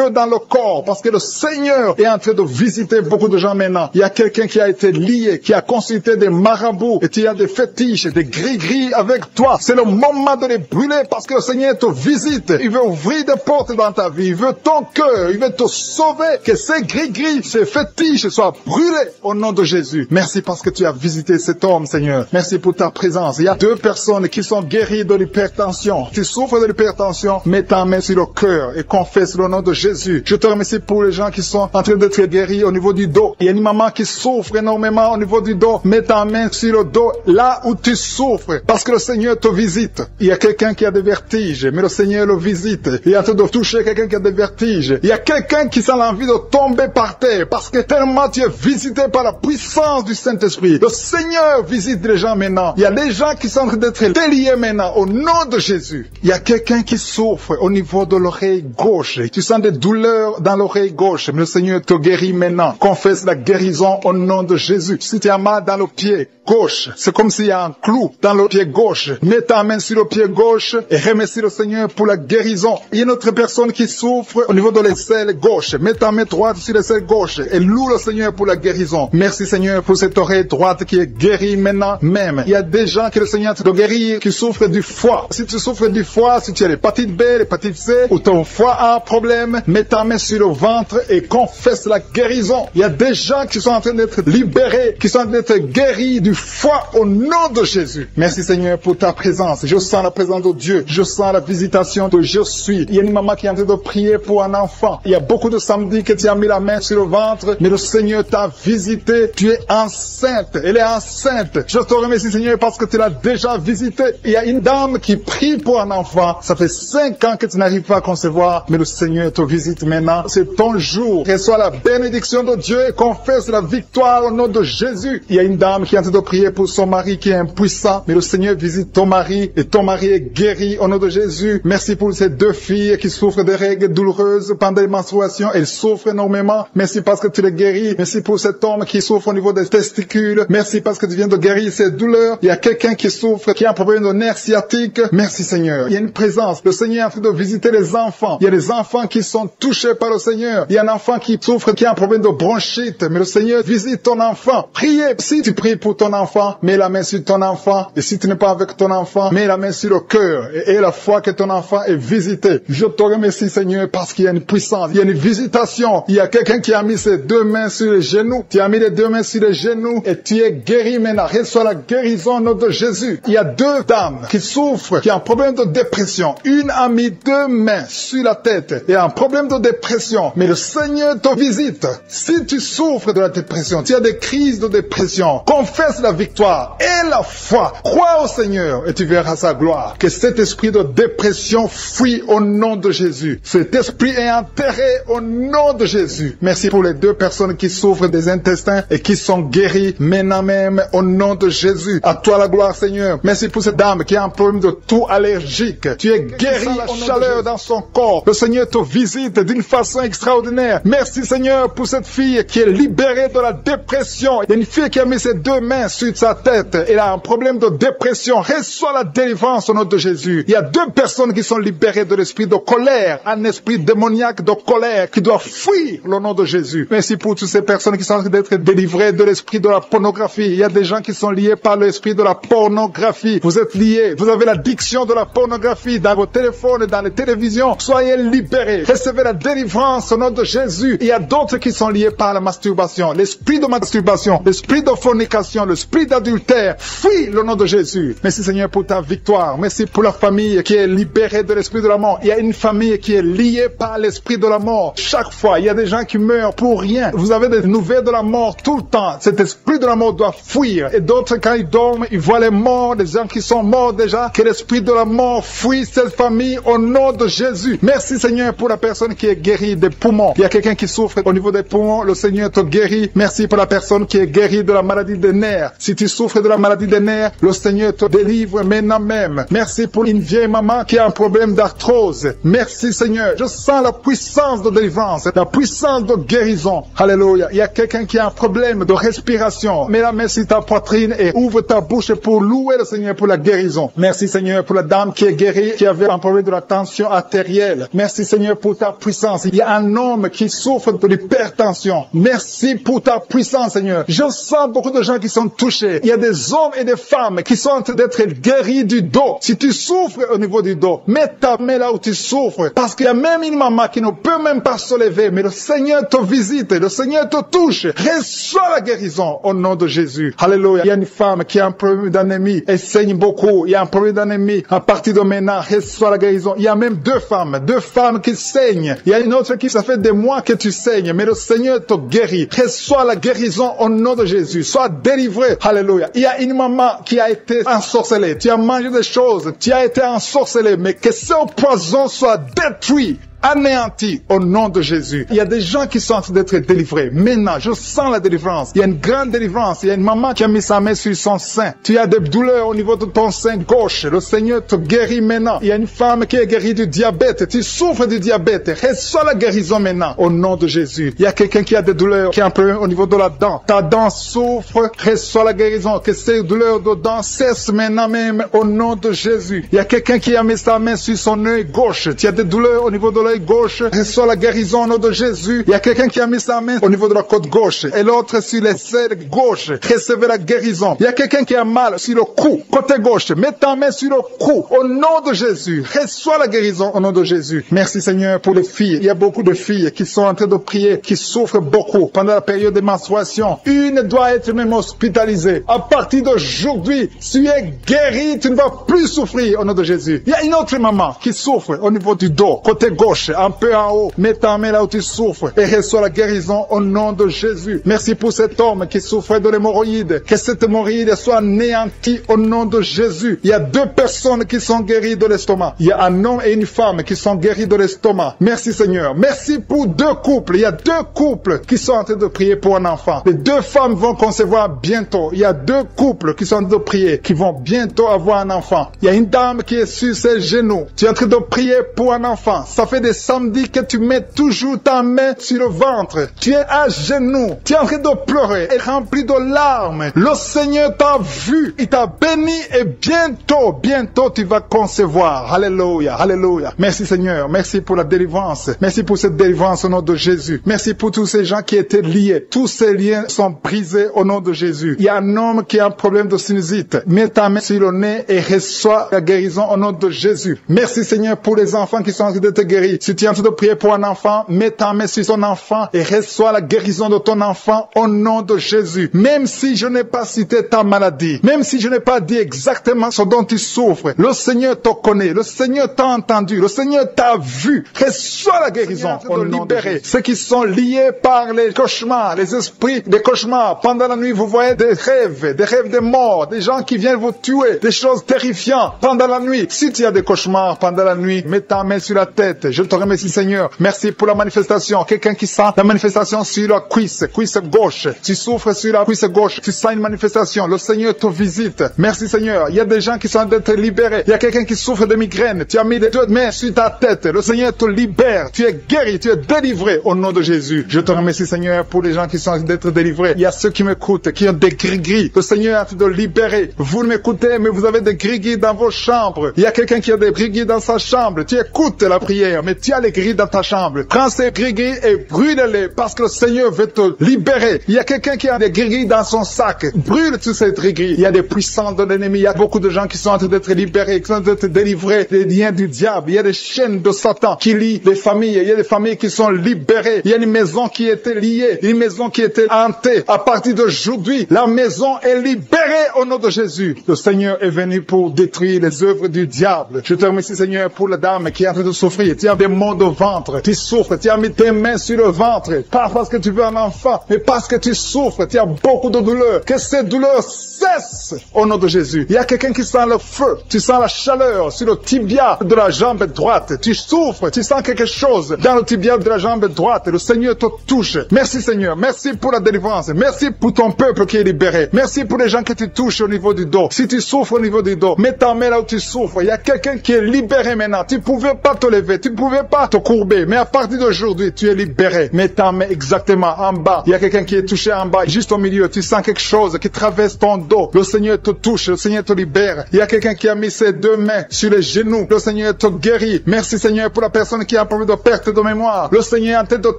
dans le corps, parce que le Seigneur est en train de visiter beaucoup de gens maintenant. Il y a quelqu'un qui a été lié, qui a consulté des marabouts, et tu as des fétiches, des gris-gris avec toi. C'est le moment de les brûler, parce que le Seigneur te visite. Il veut ouvrir des portes dans ta vie. Il veut ton cœur. Il veut te sauver. Que ces gris-gris, ces fétiches soient brûlés au nom de Jésus. Merci parce que tu as visité cet homme, Seigneur. Merci pour ta présence. Il y a 2 personnes qui sont guéries de l'hypertension. Tu souffres de l'hypertension, mets ta main sur le cœur et confesse le nom de Jésus. Je te remercie pour les gens qui sont en train d'être guéris au niveau du dos. Il y a une maman qui souffre énormément au niveau du dos. Mets ta main sur le dos, là où tu souffres, parce que le Seigneur te visite. Il y a quelqu'un qui a des vertiges, mais le Seigneur le visite. Il est en train de toucher quelqu'un qui a des vertiges. Il y a quelqu'un qui sent l'envie de tomber par terre, parce que tellement tu es visité par la puissance du Saint-Esprit. Le Seigneur visite les gens maintenant. Il y a des gens qui sont en train d'être déliés maintenant, au nom de Jésus. Il y a quelqu'un qui souffre au niveau de l'oreille gauche. Tu sens des douleurs dans l'oreille gauche, mais le Seigneur te guérit maintenant. Confesse la guérison au nom de Jésus. Si tu as mal dans le pied gauche, c'est comme s'il y a un clou dans le pied gauche. Mets ta main sur le pied gauche et remercie le Seigneur pour la guérison. Il y a une autre personne qui souffre au niveau de l'aisselle gauche. Mets ta main droite sur l'aisselle gauche et loue le Seigneur pour la guérison. Merci Seigneur pour cette oreille droite qui est guérie maintenant même. Il y a des gens que le Seigneur te guérit qui souffrent du foie. Si tu souffres du foie, si tu as l'hépatite B, l'hépatite C, ou ton foie a un problème, mets ta main sur le ventre et confesse la guérison. Il y a des gens qui sont en train d'être libérés, qui sont en train d'être guéris du foie au nom de Jésus. Merci Seigneur pour ta présence. Je sens la présence de Dieu. Je sens la visitation de je suis. Il y a une maman qui est en train de prier pour un enfant. Il y a beaucoup de samedis que tu as mis la main sur le ventre, mais le Seigneur t'a visité. Tu es enceinte. Elle est enceinte. Je te remercie Seigneur parce que tu l'as déjà visité. Il y a une dame qui prie pour un enfant. Ça fait 5 ans que tu n'arrives pas à concevoir, mais le Seigneur te visite maintenant. C'est ton jour. Reçois la bénédiction de Dieu et confesse la victoire au nom de Jésus. Il y a une dame qui est en train de prier pour son mari qui est impuissant, mais le Seigneur visite ton mari et ton mari est guéri au nom de Jésus. Merci pour ces 2 filles qui souffrent de règles douloureuses pendant les menstruations. Elles souffrent énormément. Merci parce que tu les guéris. Merci pour cet homme qui souffre au niveau des testicules. Merci parce que tu viens de guérir ces douleurs. Il y a quelqu'un qui souffre, qui a un problème de nerf sciatique. Merci Seigneur. Il y a une présence. Le Seigneur est en train de visiter les enfants. Il y a des enfants qui sont touchés par le Seigneur. Il y a un enfant qui souffre, qui a un problème de bronchite. Mais le Seigneur visite ton enfant. Priez. Si tu pries pour ton enfant, mets la main sur ton enfant. Et si tu n'es pas avec ton enfant, mets la main sur le cœur. Et la foi que ton enfant est visité. Je te remercie Seigneur parce qu'il y a une puissance. Il y a une visitation. Il y a quelqu'un qui a mis ses 2 mains sur les genoux. Tu as mis les 2 mains sur les genoux et tu es guéri maintenant. Reçois la guérison au nom de Jésus. Il y a 2 dames qui souffrent, qui ont un problème de dépression. Une a mis 2 mains sur la tête et a un problème de dépression. Mais le Seigneur te visite. Si tu souffres de la dépression, tu as des crises de dépression, confesse la victoire et la foi. Crois au Seigneur et tu verras sa gloire. Que cet esprit de dépression fuit au nom de Jésus. Cet esprit est enterré au nom de Jésus. Merci pour les 2 personnes qui souffrent des intestins et qui sont guéries maintenant même au nom de Jésus. À toi la gloire Seigneur. Merci pour cette dame qui a un problème de toux allergique. Tu es guéri la chaleur dans son corps. Le Seigneur te visite d'une façon extraordinaire. Merci Seigneur pour cette fille qui est libérée de la dépression. Il y a une fille qui a mis ses 2 mains sur sa tête. Elle a un problème de dépression. Reçois la délivrance au nom de Jésus. Il y a 2 personnes qui sont libérées de l'esprit de colère. Un esprit démoniaque de colère qui doit fuir le nom de Jésus. Merci pour toutes ces personnes qui sont en train d'être délivrées de l'esprit de la pornographie. Il y a des gens qui sont liés par l'esprit de la pornographie. Vous êtes liés. Vous avez l'addiction de la pornographie dans vos téléphones et dans les télévisions. Soyez libérés. Recevez la délivrance au nom de Jésus. Il y a d'autres qui sont liés par la masturbation. L'esprit de masturbation, l'esprit de fornication, l'esprit d'adultère. Fuis le nom de Jésus. Merci Seigneur pour ta victoire. Merci pour la famille qui est libérée de l'esprit de la mort. Il y a une famille qui est liée par l'esprit de la mort. Chaque fois, il y a des gens qui meurent pour rien. Vous avez des nouvelles de la mort tout le temps. Cet esprit de la mort doit fuir. Et d'autres, quand ils dorment, ils voient les morts, des gens qui sont morts déjà. Que l'esprit de la mort fuit cette famille au nom de Jésus. Merci Seigneur pour la personne qui est guérie des poumons. Il y a quelqu'un qui souffre au niveau des poumons. Le Seigneur te guérit. Merci pour la personne qui est guérie de la maladie des nerfs. Si tu souffres de la maladie des nerfs, le Seigneur te délivre maintenant même. Merci pour une vieille maman qui a un problème d'arthrose. Merci Seigneur. Je sens la puissance de délivrance, la puissance de guérison. Alléluia. Il y a quelqu'un qui a un problème de respiration. Mets la main sur ta poitrine et ouvre ta bouche pour louer le Seigneur pour la guérison. Merci Seigneur pour la dame qui est guérie, qui avait un problème de la tension artérielle. Merci Seigneur pour ta puissance. Il y a un homme qui souffre de l'hypertension. Merci pour ta puissance Seigneur. Je sens beaucoup de gens qui sont touchés. Il y a des hommes et des femmes qui sont en train d'être guéris du dos. Si tu souffres au niveau du dos, mets ta main là où tu souffres. Parce qu'il y a même une maman qui ne peut même pas se lever, mais le Seigneur te visite, le Seigneur te touche. Reçois la guérison au nom de Jésus. Alléluia. Il y a une femme qui a un problème d'anémie. Elle saigne beaucoup. Il y a un problème d'anémie. À partir de maintenant, reçois la guérison. Il y a même deux femmes qui saignent. Il y a une autre qui, ça fait des mois que tu saignes, mais le Seigneur te guérit. Reçois la guérison au nom de Jésus. Sois délivré. Alléluia. Il y a une maman qui a été ensorcelée. Tu as mangé des choses. Tu as été ensorcelé, mais que ce poison soit détruit, anéanti au nom de Jésus. Il y a des gens qui sont en train d'être délivrés. Maintenant, je sens la délivrance. Il y a une grande délivrance. Il y a une maman qui a mis sa main sur son sein. Tu as des douleurs au niveau de ton sein gauche. Le Seigneur te guérit maintenant. Il y a une femme qui est guérie du diabète. Tu souffres du diabète. Reçois la guérison maintenant au nom de Jésus. Il y a quelqu'un qui a des douleurs, qui a un problème au niveau de la dent. Ta dent souffre. Reçois la guérison. Que ces douleurs de dents cessent maintenant même au nom de Jésus. Il y a quelqu'un qui a mis sa main sur son œil gauche. Tu as des douleurs au niveau de l'œil gauche, reçoit la guérison au nom de Jésus. Il y a quelqu'un qui a mis sa main au niveau de la côte gauche et l'autre sur l'aisselle gauche. Recevez la guérison. Il y a quelqu'un qui a mal sur le cou, côté gauche. Mets ta main sur le cou au nom de Jésus. Reçois la guérison au nom de Jésus. Merci Seigneur pour les filles. Il y a beaucoup de filles qui sont en train de prier, qui souffrent beaucoup pendant la période de menstruation. Une doit être même hospitalisée. À partir d'aujourd'hui, tu es guéri, tu ne vas plus souffrir au nom de Jésus. Il y a une autre maman qui souffre au niveau du dos, côté gauche, un peu en haut. Mets ta main là où tu souffres et reçois la guérison au nom de Jésus. Merci pour cet homme qui souffrait de l'hémorroïde. Que cette hémorroïde soit anéantie au nom de Jésus. Il y a deux personnes qui sont guéries de l'estomac. Il y a un homme et une femme qui sont guéris de l'estomac. Merci Seigneur. Merci pour deux couples. Il y a deux couples qui sont en train de prier pour un enfant. Les deux femmes vont concevoir bientôt. Il y a deux couples qui sont en train de prier, qui vont bientôt avoir un enfant. Il y a une dame qui est sur ses genoux. Tu es en train de prier pour un enfant. Ça fait des samedis que tu mets toujours ta main sur le ventre. Tu es à genoux. Tu es en train de pleurer et rempli de larmes. Le Seigneur t'a vu. Il t'a béni et bientôt tu vas concevoir. Alléluia. Alléluia. Merci Seigneur. Merci pour la délivrance. Merci pour cette délivrance au nom de Jésus. Merci pour tous ces gens qui étaient liés. Tous ces liens sont brisés au nom de Jésus. Il y a un homme qui a un problème de sinusite. Mets ta main sur le nez et reçois la guérison au nom de Jésus. Merci Seigneur pour les enfants qui sont en train de te guérir. Si tu es en train de prier pour un enfant, mets ta main sur ton enfant et reçois la guérison de ton enfant au nom de Jésus. Même si je n'ai pas cité ta maladie, même si je n'ai pas dit exactement ce dont tu souffres, le Seigneur te connaît, le Seigneur t'a entendu, le Seigneur t'a vu. Reçois la guérison au nom de Jésus. Ceux qui sont liés par les cauchemars, les esprits des cauchemars, pendant la nuit vous voyez des rêves de mort, des gens qui viennent vous tuer, des choses terrifiantes pendant la nuit. Si tu as des cauchemars pendant la nuit, mets ta main sur la tête. Je te remercie Seigneur. Merci pour la manifestation. Quelqu'un qui sent la manifestation sur la cuisse gauche. Tu souffres sur la cuisse gauche. Tu sens une manifestation. Le Seigneur te visite. Merci Seigneur. Il y a des gens qui sont en train d'être libérés. Il y a quelqu'un qui souffre de migraine. Tu as mis les deux mains sur ta tête. Le Seigneur te libère. Tu es guéri. Tu es délivré au nom de Jésus. Je te remercie Seigneur pour les gens qui sont en train d'être délivrés. Il y a ceux qui m'écoutent, qui ont des gris-gris. Le Seigneur est en train de libérer. Vous m'écoutez, mais vous avez des gris-gris dans vos chambres. Il y a quelqu'un qui a des gris-gris dans sa chambre. Tu écoutes la prière, mais tu as les gris dans ta chambre. Prends ces gris-gris et brûle-les parce que le Seigneur veut te libérer. Il y a quelqu'un qui a des gris-gris dans son sac. Brûle tous ces gris-gris. Il y a des puissances de l'ennemi. Il y a beaucoup de gens qui sont en train d'être libérés, qui sont en train d'être délivrés des liens du diable. Il y a des chaînes de Satan qui lient les familles. Il y a des familles qui sont libérées. Il y a une maison qui était liée, une maison qui était hantée. À partir d'aujourd'hui, la maison est libérée au nom de Jésus. Le Seigneur est venu pour détruire les œuvres du diable. Je te remercie Seigneur pour la dame qui est en train de souffrir. Tu as des des maux de ventre. Tu souffres, tu as mis tes mains sur le ventre. Pas parce que tu veux un enfant, mais parce que tu souffres. Tu as beaucoup de douleurs. Que ces douleurs cessent au nom de Jésus. Il y a quelqu'un qui sent le feu. Tu sens la chaleur sur le tibia de la jambe droite. Tu souffres. Tu sens quelque chose dans le tibia de la jambe droite. Le Seigneur te touche. Merci Seigneur. Merci pour la délivrance. Merci pour ton peuple qui est libéré. Merci pour les gens que tu touches au niveau du dos. Si tu souffres au niveau du dos, mets ta main là où tu souffres. Il y a quelqu'un qui est libéré maintenant. Tu ne pouvais pas te lever. Tu ne pouvais pas te courber. Mais à partir d'aujourd'hui, tu es libéré. Mets ta main exactement en bas. Il y a quelqu'un qui est touché en bas. Juste au milieu, tu sens quelque chose qui traverse ton dos. Le Seigneur te touche. Le Seigneur te libère. Il y a quelqu'un qui a mis ses deux mains sur les genoux. Le Seigneur te guérit. Merci Seigneur pour la personne qui a un problème de perte de mémoire. Le Seigneur est en train de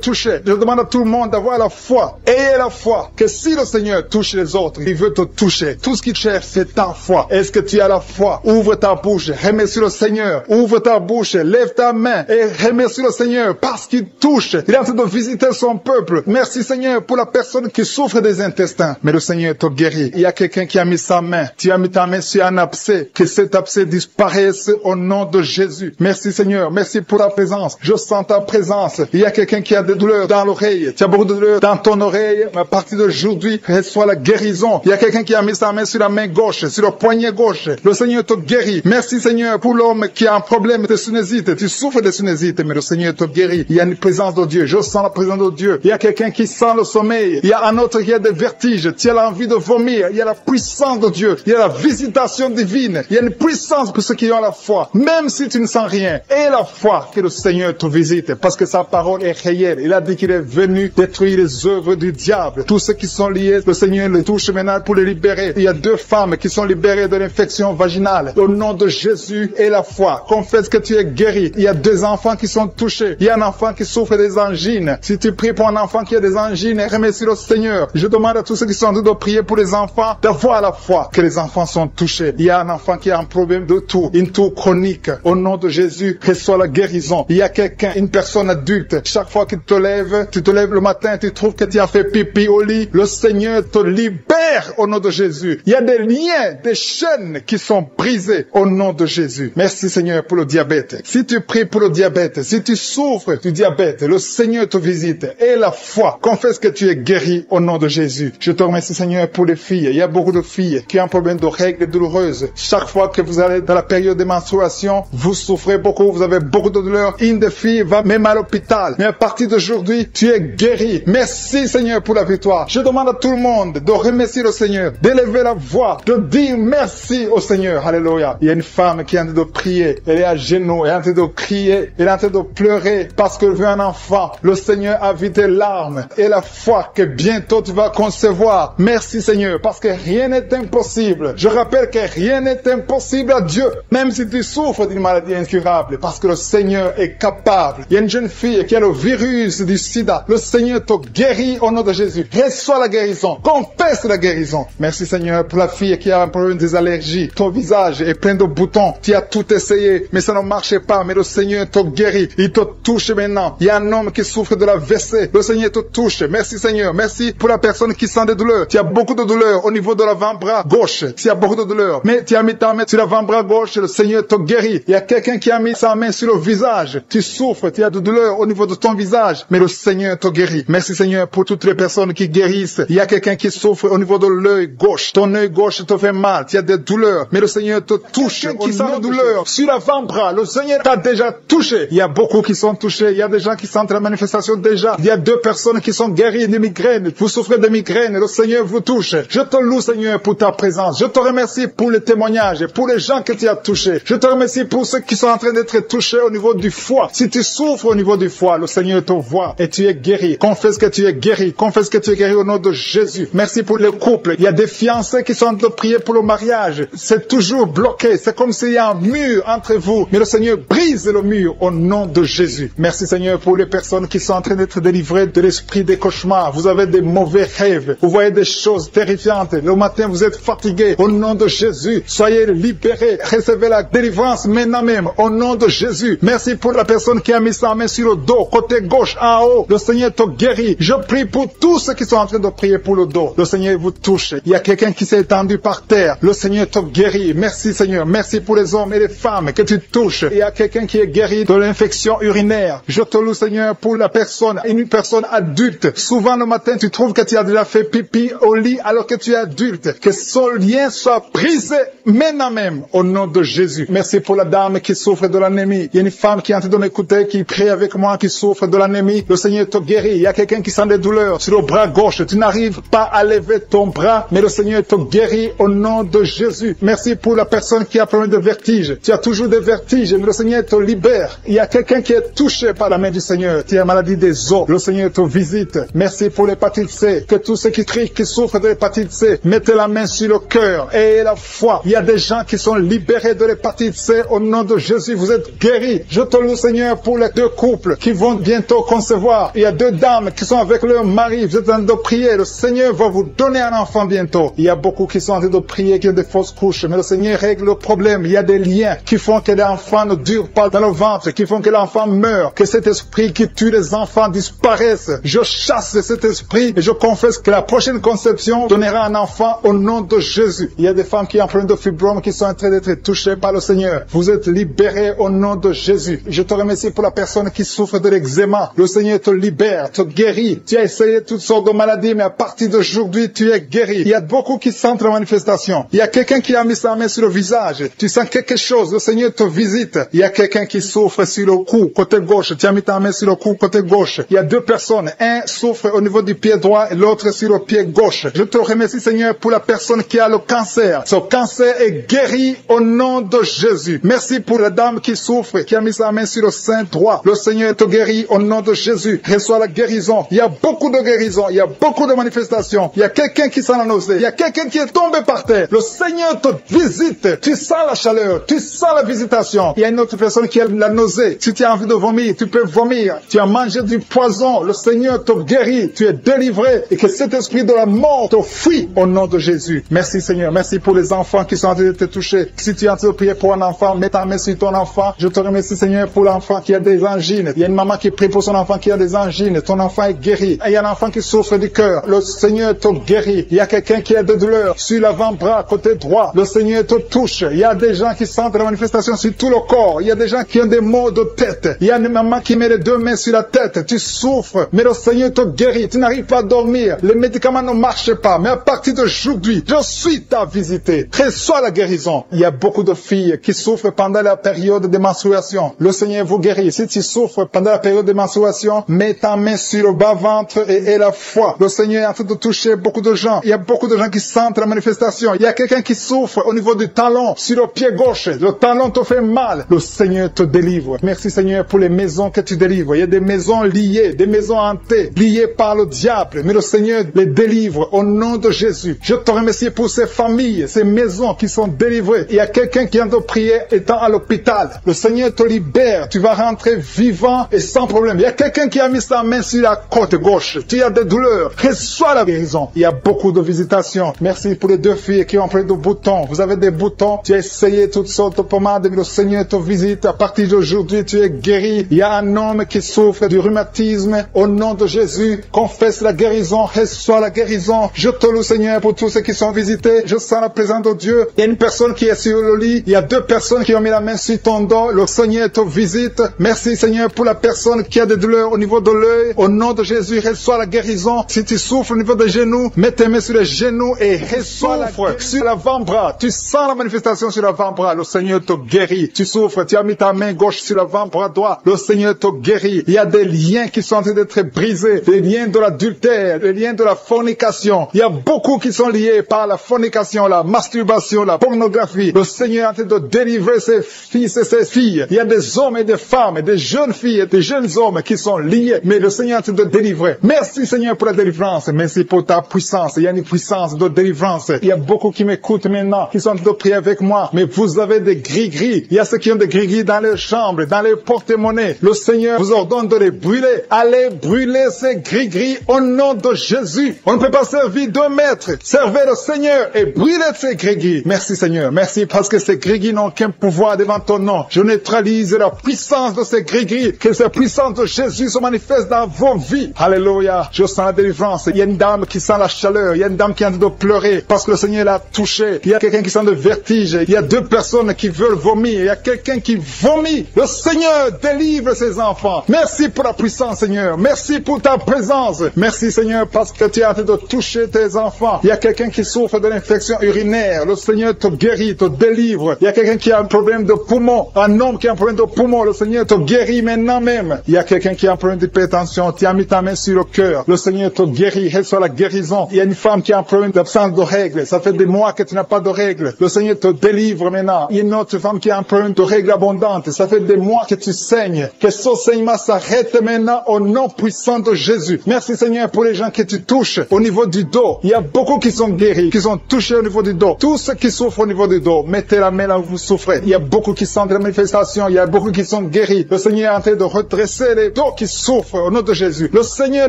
toucher. Je demande à tout le monde d'avoir la foi. Ayez la foi que si le Seigneur touche les autres, il veut te toucher. Tout ce qu'il cherche, c'est ta foi. Est-ce que tu as la foi? Ouvre ta bouche. Remercie le Seigneur. Ouvre ta bouche. Lève ta main et remercie le Seigneur parce qu'il touche. Il est en train de visiter son peuple. Merci Seigneur pour la personne qui souffre des intestins. Mais le Seigneur te guérit. Il y a quelqu'un qui a mis sa main. Tu as mis ta main sur un abcès. Que cet abcès disparaisse au nom de Jésus. Merci Seigneur. Merci pour ta présence. Je sens ta présence. Il y a quelqu'un qui a des douleurs dans l'oreille. Tu as beaucoup de douleurs dans ton oreille. Mais à partir d'aujourd'hui, reçois la guérison. Il y a quelqu'un qui a mis sa main sur la main gauche, sur le poignet gauche. Le Seigneur te guérit. Merci Seigneur pour l'homme qui a un problème de sinusite. Tu souffres de sinusite, mais le Seigneur te guérit. Il y a une présence de Dieu. Je sens la présence de Dieu. Il y a quelqu'un qui sent le sommeil. Il y a un autre qui a des vertiges. Tu as l'envie de vomir. Il y a la puissance de Dieu. Il y a la visitation divine. Il y a une puissance pour ceux qui ont la foi. Même si tu ne sens rien, aie la foi que le Seigneur te visite parce que sa parole est réelle. Il a dit qu'il est venu détruire les œuvres du diable. Tous ceux qui sont liés, le Seigneur les touche maintenant pour les libérer. Il y a 2 femmes qui sont libérées de l'infection vaginale. Au nom de Jésus et la foi, confesse que tu es guéri. Il y a 2 enfants qui sont touchés. Il y a un enfant qui souffre des angines. Si tu pries pour un enfant qui a des angines, remercie le Seigneur. Je demande à tous ceux qui sont en train de prier pour les enfants d'avoir la foi que les enfants sont touchés. Il y a un enfant qui a un problème de toux, une toux chronique. Au nom de Jésus, reçois la guérison. Il y a quelqu'un, une personne adulte, chaque fois qu'il te lève, tu te lèves le matin, tu trouves que tu as fait pipi au lit, le Seigneur te libère au nom de Jésus. Il y a des liens, des chaînes qui sont brisées au nom de Jésus. Merci Seigneur pour le diabète. Si tu pries pour le diabète, si tu souffres du diabète, le Seigneur te visite. Et la foi, confesse que tu es guéri au nom de Jésus. Je te remercie Seigneur pour les filles. Il y a beaucoup de filles qui ont un problème de règles douloureuses. Chaque fois que vous allez dans la période de menstruation, vous souffrez beaucoup, vous avez beaucoup de douleurs. Une des filles va même à l'hôpital. Mais à partir d'aujourd'hui, tu es guéri. Merci Seigneur pour la victoire. Je demande à tout le monde de remercier le Seigneur, d'élever la voix, de dire merci au Seigneur. Alléluia. Il y a une femme qui est en train de prier. Elle est à genoux, elle est en train de crier, elle est en train de pleurer parce qu'elle veut un enfant. Le Seigneur a vu tes larmes et la foi que bientôt tu vas concevoir. Merci Seigneur parce que rien n'est impossible. Je rappelle que rien n'est impossible à Dieu. Même si tu souffres d'une maladie incurable parce que le Seigneur est capable. Il y a une jeune fille qui a le virus du sida. Le Seigneur te guérit au nom de Jésus. Reçois la guérison. Confesse la guérison. Merci Seigneur pour la fille qui a un problème des allergies. Ton visage est plein de boutons. Tu as tout essayé, mais ça ne marchait pas. Mais le Seigneur te guérit. Il te touche maintenant. Il y a un homme qui souffre de la WC. Le Seigneur te touche. Merci Seigneur. Merci pour la personne qui sent des douleurs. Tu as beaucoup de douleurs au niveau de l'avant-bras gauche. Tu as beaucoup de douleurs. Mais tu as mis ta main sur l'avant-bras gauche. Le Seigneur te guérit. Il y a quelqu'un qui a mis sa main sur le visage. Tu souffres. Tu as de douleurs au niveau de ton visage. Mais le Seigneur te guérit. Merci Seigneur pour toutes les personnes qui guérissent. Il y a quelqu'un qui souffre au niveau de l'œil gauche. Ton œil gauche te fait mal. Tu as des douleurs. Mais le Seigneur te touche. Qui sent des douleurs sur l'avant-bras. Le Seigneur t'a déjà touché. Il y a beaucoup qui sont touchés. Il y a des gens qui sentent la manifestation déjà. Il y a 2 personnes qui sont guéries de migraines. Vous souffrez de migraines. Le Seigneur vous touche. Je te loue Seigneur pour ta présence. Je te remercie pour les témoignages, pour les gens que tu as touchés. Je te remercie pour ceux qui sont en train d'être touchés au niveau du foie. Si tu souffres au niveau du foie, le Seigneur te voit et tu es guéri. Confesse que tu es guéri. Confesse que tu es guéri au nom de Jésus. Merci pour les couples. Il y a des fiancés qui sont en train de prier pour le mariage. C'est toujours bloqué. C'est comme s'il y a un mur entre vous. Mais le Seigneur brise le mur au nom de Jésus. Merci Seigneur pour les personnes qui sont en train d'être délivrées de l'esprit des cauchemars. Vous avez des mauvais rêves. Vous voyez des choses terrifiantes. Le matin, vous êtes fatigué. Au nom de Jésus, soyez libérés. Recevez la délivrance maintenant même. Au nom de Jésus. Merci pour la personne qui a mis sa main sur le dos, côté gauche, en haut. Le Seigneur te guérit. Je prie pour tous ceux qui sont en train de prier pour le dos. Le Seigneur vous touche. Il y a quelqu'un qui s'est étendu par terre. Le Seigneur te guérit. Merci Seigneur. Merci pour les hommes et les femmes que tu touches. Il y a quelqu'un qui est guéri de l'infection urinaire. Je te loue, Seigneur, pour la personne, une personne adulte. Souvent le matin, tu trouves que tu as déjà fait pipi au lit alors que tu es adulte. Que son lien soit brisé maintenant même, au nom de Jésus. Merci pour la dame qui souffre de l'anémie. Il y a une femme qui est en train de m'écouter, qui prie avec moi, qui souffre de l'anémie. Le Seigneur te guérit. Il y a quelqu'un qui sent des douleurs sur le bras gauche. Tu n'arrives pas à lever ton bras, mais le Seigneur te guérit au nom de Jésus. Merci pour la personne qui a problème de vertige. Tu as toujours des vertiges, mais le Seigneur te libère. Il y a quelqu'un qui est touché par la main du Seigneur. Tu as maladie des os. Le Seigneur te visite. Merci pour l'hépatite C. Que tous ceux qui crient, qui souffrent de l'hépatite C, mettez la main sur le cœur et la foi. Il y a des gens qui sont libérés de l'hépatite C au nom de Jésus. Vous êtes guéris. Je te loue, Seigneur, pour les 2 couples qui vont bientôt concevoir. Il y a 2 dames qui sont avec leur mari. Vous êtes en train de prier. Le Seigneur va vous donner un enfant bientôt. Il y a beaucoup qui sont en train de prier, qui ont des fausses couches. Mais le Seigneur règle le problème. Il y a des liens qui font que l'enfant ne dure pas dans le ventre, qui font que l'enfant meurt, que cet esprit qui tue les enfants disparaisse. Je chasse cet esprit et je confesse que la prochaine conception donnera un enfant au nom de Jésus. Il y a des femmes qui ont plein de fibromes qui sont en train d'être touchées par le Seigneur. Vous êtes libérés au nom de Jésus. Je te remercie pour la personne qui souffre de l'eczéma. Le Seigneur te libère, te guérit. Tu as essayé toutes sortes de maladies, mais à partir d'aujourd'hui, tu es guéri. Il y a beaucoup qui sentent la manifestation. Il y a quelqu'un qui a mis sa main sur le visage. Tu sens quelque chose. Le Seigneur te visite. Il y a quelqu'un qui souffre sur le cou, côté gauche. Tu as mis ta main sur le cou, côté gauche. Il y a 2 personnes. Un souffre au niveau du pied droit et l'autre sur le pied gauche. Je te remercie, Seigneur, pour la personne qui a le cancer. Ce cancer est guéri au nom de Jésus. Merci pour la dame qui souffre, qui a mis sa main sur le sein droit. Le Seigneur te guérit au nom de Jésus. Reçois la guérison. Il y a beaucoup de guérisons. Il y a beaucoup de manifestations. Il y a quelqu'un qui sent la nausée. Il y a quelqu'un qui est tombé par terre. Le Seigneur te visite. Tu sens la chaleur. Tu sens la visitation. Il y a une autre personne qui a la nausée. Si tu as envie de vomir, tu peux vomir. Tu as mangé du poison. Le Seigneur te guérit. Tu es délivré. Et que cet esprit de la mort te fuit au nom de Jésus. Merci, Seigneur. Merci pour les enfants qui sont en train de te toucher. Si tu es en train de prier pour un enfant, mets ta main sur ton enfant. Je te remercie, Seigneur, pour l'enfant qui a des angines. Il y a une maman qui prie pour son enfant qui a des angines. Ton enfant est guéri. Et il y a un enfant qui souffre du cœur. Le Seigneur te guérit. Il y a quelqu'un qui a des douleurs sur l'avant-bras, côté droit. Le Seigneur te touche. Il y a des gens qui sentent la manifestation sur tout le corps. Il y a des gens qui ont des maux de tête. Il y a une maman qui met les 2 mains sur la tête. Tu souffres, mais le Seigneur te guérit. Tu n'arrives pas à dormir. Les médicaments ne marchent pas. Mais à partir d'aujourd'hui, je suis ta visité. Reçois la guérison. Il y a beaucoup de filles qui souffrent pendant la période de menstruation. Le Seigneur vous guérit. Si tu souffres pendant la période de menstruation, mets ta main sur le bas-ventre et la foi. Le Seigneur est en train de toucher beaucoup de gens. Il y a beaucoup de gens qui sentent la manifestation. Il y a quelqu'un qui souffre au niveau du talon, sur le pied gauche. Le talon te fait mal. Le Seigneur te délivre. Merci, Seigneur, pour les maisons que tu délivres. Il y a des maisons liées, des maisons hantées, liées par le diable. Mais le Seigneur les délivre au nom de Jésus. Je te remercie pour ces familles, ces maisons qui sont délivrées. Il y a quelqu'un qui vient de prier étant à l'hôpital. Le Seigneur te libère. Tu vas rentrer vivant et sans problème. Il y a quelqu'un qui a mis sa main sur la côte gauche. Tu as des douleurs. Reçois la guérison. Il y a beaucoup de visitations. Merci pour les 2 filles qui ont pris de boutons. Vous avez des boutons. Tu as essayé toutes sortes de pommades, mais le Seigneur te visite. À partir d'aujourd'hui, tu es guéri. Il y a un homme qui souffre du rhumatisme. Au nom de Jésus, confesse la guérison. Reçois la guérison. Je te loue, Seigneur, pour tous ceux qui sont visités. Je sens la présence de Dieu. Il y a une personne qui est sur le lit. Il y a 2 personnes qui ont mis la main sur ton dos. Le Seigneur te visite. Merci, Seigneur, pour la personne qui a des douleurs au niveau de l'œil. Au nom de Jésus, reçois la guérison. Si tu souffres au niveau des genoux, mets tes mains sur les genoux et reçois la guérison sur l'avant-bras. Tu sens la manifestation sur l'avant-bras. Le Seigneur te guérit. Tu souffres. Tu as mis ta main gauche sur l'avant-bras droit. Le Seigneur te guérit. Il y a des liens qui sont en train d'être brisés. Des liens de l'adultère, des liens de la fornication. Il y a beaucoup qui sont liés par la fornication, la masturbation, la pornographie. Le Seigneur est en train de délivrer ses fils et ses filles. Il y a des hommes et des femmes, des jeunes filles et des jeunes hommes qui sont liés. Mais le Seigneur est en train de délivrer. Merci, Seigneur, pour la délivrance. Merci pour ta puissance. Il y a une puissance de délivrance. Il y a beaucoup qui m'écoutent maintenant, qui sont en train de prier avec moi. Mais vous avez des gris-gris. Il y a ceux qui ont des gris-gris dans leurs chambres, dans les porte-monnaies. Le Seigneur vous ordonne de les brûler. Allez brûler ces gris-gris au nom de Jésus. On ne peut pas servir 2 maîtres. Servez le Seigneur et brûlez ces gris-gris. Merci, Seigneur. Merci parce que ces gris-gris n'ont aucun pouvoir devant ton nom. Je neutralise la puissance de ces gris-gris. Que cette puissance de Jésus se manifeste dans vos vies. Alléluia. Je sens la délivrance. Il y a une dame qui sent la chaleur. Il y a une dame qui est en train de pleurer parce que le Seigneur l'a touché. Il y a quelqu'un qui sent le vertige. Il y a 2 personnes qui veulent vomir. Il y a quelqu'un qui vomit. Le Seigneur délivre ses enfants. Merci pour la puissance, Seigneur. Merci pour ta présence. Merci, Seigneur, parce que tu es en train de toucher tes enfants. Il y a quelqu'un qui souffre de l'infection urinaire. Le Seigneur te guérit, te délivre. Il y a quelqu'un qui a un problème de poumon. Un homme qui a un problème de poumon. Le Seigneur te guérit maintenant même. Il y a quelqu'un qui a un problème d'hypertension. Tu as mis ta main sur le cœur. Le Seigneur te guérit. Reçois la guérison. Il y a une femme qui a un problème d'absence de règles. Ça fait des mois que tu n'as pas de règles. Le Seigneur te délivre maintenant. Il y a une autre femme qui a un problème de règles abondantes. Ça fait des mois que tu saignes. Que ce saignement s'arrête maintenant au nom puissant de Jésus. Merci, Seigneur, pour les gens que tu touches au niveau du dos. Il y a beaucoup qui sont guéris, qui sont touchés au niveau du dos. Tous ceux qui souffrent au niveau du dos, mettez la main là où vous souffrez. Il y a beaucoup qui sont des manifestations. Il y a beaucoup qui sont guéris. Le Seigneur est en train de redresser les dos qui souffrent au nom de Jésus. Le Seigneur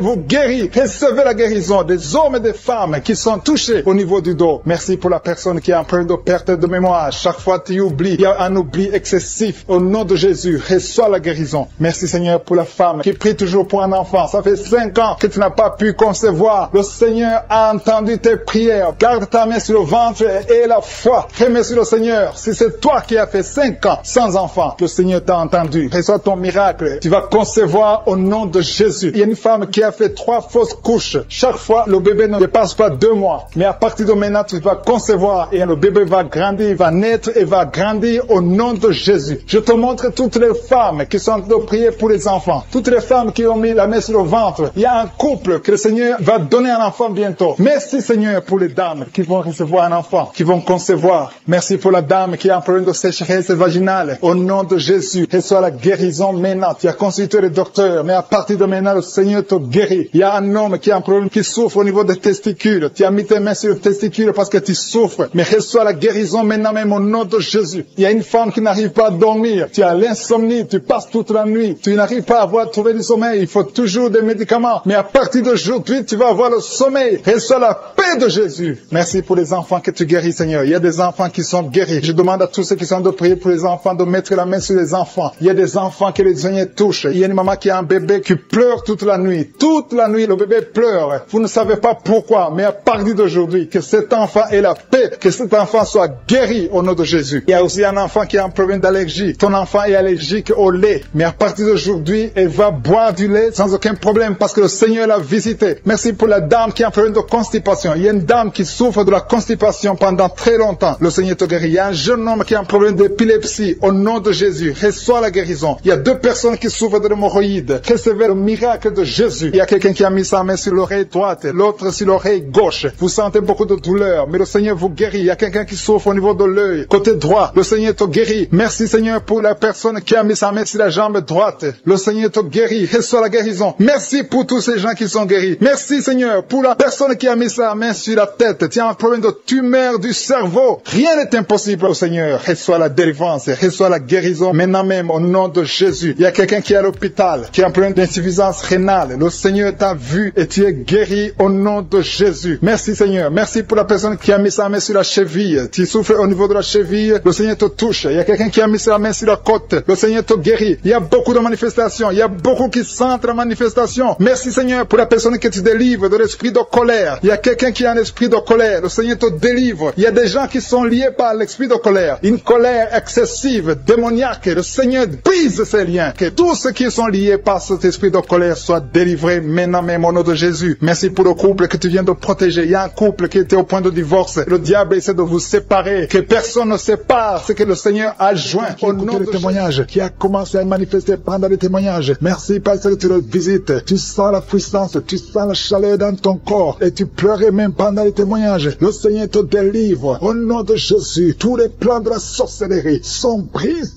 vous guérit. Recevez la guérison des hommes et des femmes qui sont touchés au niveau du dos. Merci pour la personne qui a un problème de perte de mémoire. Chaque fois tu oublies. Il y a un oubli excessif. Au nom de Jésus, reçois la guérison. Merci, Seigneur, pour la femme qui prie toujours pour un enfant. Ça fait 5 ans que tu n'as pas pu concevoir. Le Seigneur a entendu tes prières. Garde ta main sur le ventre et la foi. Remercie le Seigneur. Si c'est toi qui as fait 5 ans sans enfant, le Seigneur t'a entendu. Reçois ton miracle. Tu vas concevoir au nom de Jésus. Il y a une femme qui a fait 3 fausses couches. Chaque fois, le bébé ne dépasse pas 2 mois. Mais à partir de maintenant, tu vas concevoir et le bébé va grandir, va naître et va grandir au nom de Jésus. Je te montre toutes les femmes qui sont en train de prier pour les enfants. Toutes les femmes qui ont mis la main sur le ventre. Il y a un couple que le Seigneur va donner un enfant bientôt. Merci, Seigneur, pour les dames qui vont recevoir un enfant, qui vont concevoir. Merci pour la dame qui a un problème de sécheresse vaginale. Au nom de Jésus, reçois la guérison maintenant. Tu as consulté le docteur, mais à partir de maintenant, le Seigneur te guérit. Il y a un homme qui a un problème, qui souffre au niveau des testicules. Tu as mis tes mains sur le testicule parce que tu souffres. Mais reçois la guérison maintenant même au nom de Jésus. Il y a une femme qui n'arrive pas à dormir. Tu as l'insomnie, tu passes toute la nuit. Tu n'arrives pas à trouver du sommeil. Il faut toujours des médicaments. Mais à partir d'aujourd'hui, tu vas avoir le sommeil. Reçois la paix de Jésus. Merci pour les enfants que tu guéris, Seigneur. Il y a des enfants qui sont guéris. Je demande à tous ceux qui sont de prier pour les enfants, de mettre la main sur les enfants. Il y a des enfants que le Seigneur touche. Il y a une maman qui a un bébé qui pleure toute la nuit. Toute la nuit, le bébé pleure. Vous ne savez pas pourquoi, mais à partir d'aujourd'hui, que cet enfant ait la paix, que cet enfant soit guéri au nom de Jésus. Il y a aussi un enfant qui a un problème d'allergie. Ton enfant est allergique au lait. Mais à partir d'aujourd'hui, elle va boire du lait sans aucun problème parce que le Seigneur l'a visité. Merci pour la dame qui a un problème de constipation. Il y a une dame qui souffre de la constipation pendant très longtemps. Le Seigneur te guérit. Il y a un jeune homme qui a un problème d'épilepsie. Au nom de Jésus, reçois la guérison. Il y a 2 personnes qui souffrent de l'hémorroïde. Recevez le miracle de Jésus. Il y a quelqu'un qui a mis sa main sur l'oreille droite, l'autre sur l'oreille gauche. Vous sentez beaucoup de douleur, mais le Seigneur vous guérit. Il y a quelqu'un qui souffre au niveau de l'œil, côté droit. Le Seigneur te guérit. Merci, Seigneur, pour la personne qui a mis sa main sur la jambe droite. Le Seigneur te guérit. Reçois la guérison. Merci pour tous ces gens qui sont guéris. Merci, Seigneur, pour la personne qui a mis sa main sur la tête. Tu as un problème de tumeur du cerveau. Rien n'est impossible au Seigneur. Reçois la délivrance. Reçois la guérison maintenant même au nom de Jésus. Il y a quelqu'un qui est à l'hôpital, qui a un problème d'insuffisance rénale. Le Seigneur t'a vu et tu es guéri au nom de Jésus. Merci, Seigneur. Merci pour la personne qui a mis sa main sur la cheville. Tu souffres au niveau de la cheville. Le Seigneur te touche. Il y a quelqu'un qui a mis sa main sur la côte. Le Seigneur te guérit. Il y a beaucoup de manifestations. Il y a beaucoup qui sentent la manifestation. Merci, Seigneur, pour la personne que tu délivres de l'esprit de colère. Il y a quelqu'un qui a un esprit de colère. Le Seigneur te délivre. Il y a des gens qui sont liés par l'esprit de colère. Une colère excessive, démoniaque. Le Seigneur brise ces liens. Que tous ceux qui sont liés par cet esprit de colère soient délivrés maintenant même au nom de Jésus. Merci pour le couple que tu viens de protéger. Il y a un couple qui était au point de divorce. Le diable essaie de vous séparer. Que personne ne sépare ce que le Seigneur a joint. Au nom de témoignage qui a commencé à manifester pendant les témoignages. Merci parce que tu le visites. Tu sens la puissance, tu sens la chaleur dans ton corps et tu pleurais même pendant les témoignages. Le Seigneur te délivre. Au nom de Jésus, tous les plans de la sorcellerie sont brisés.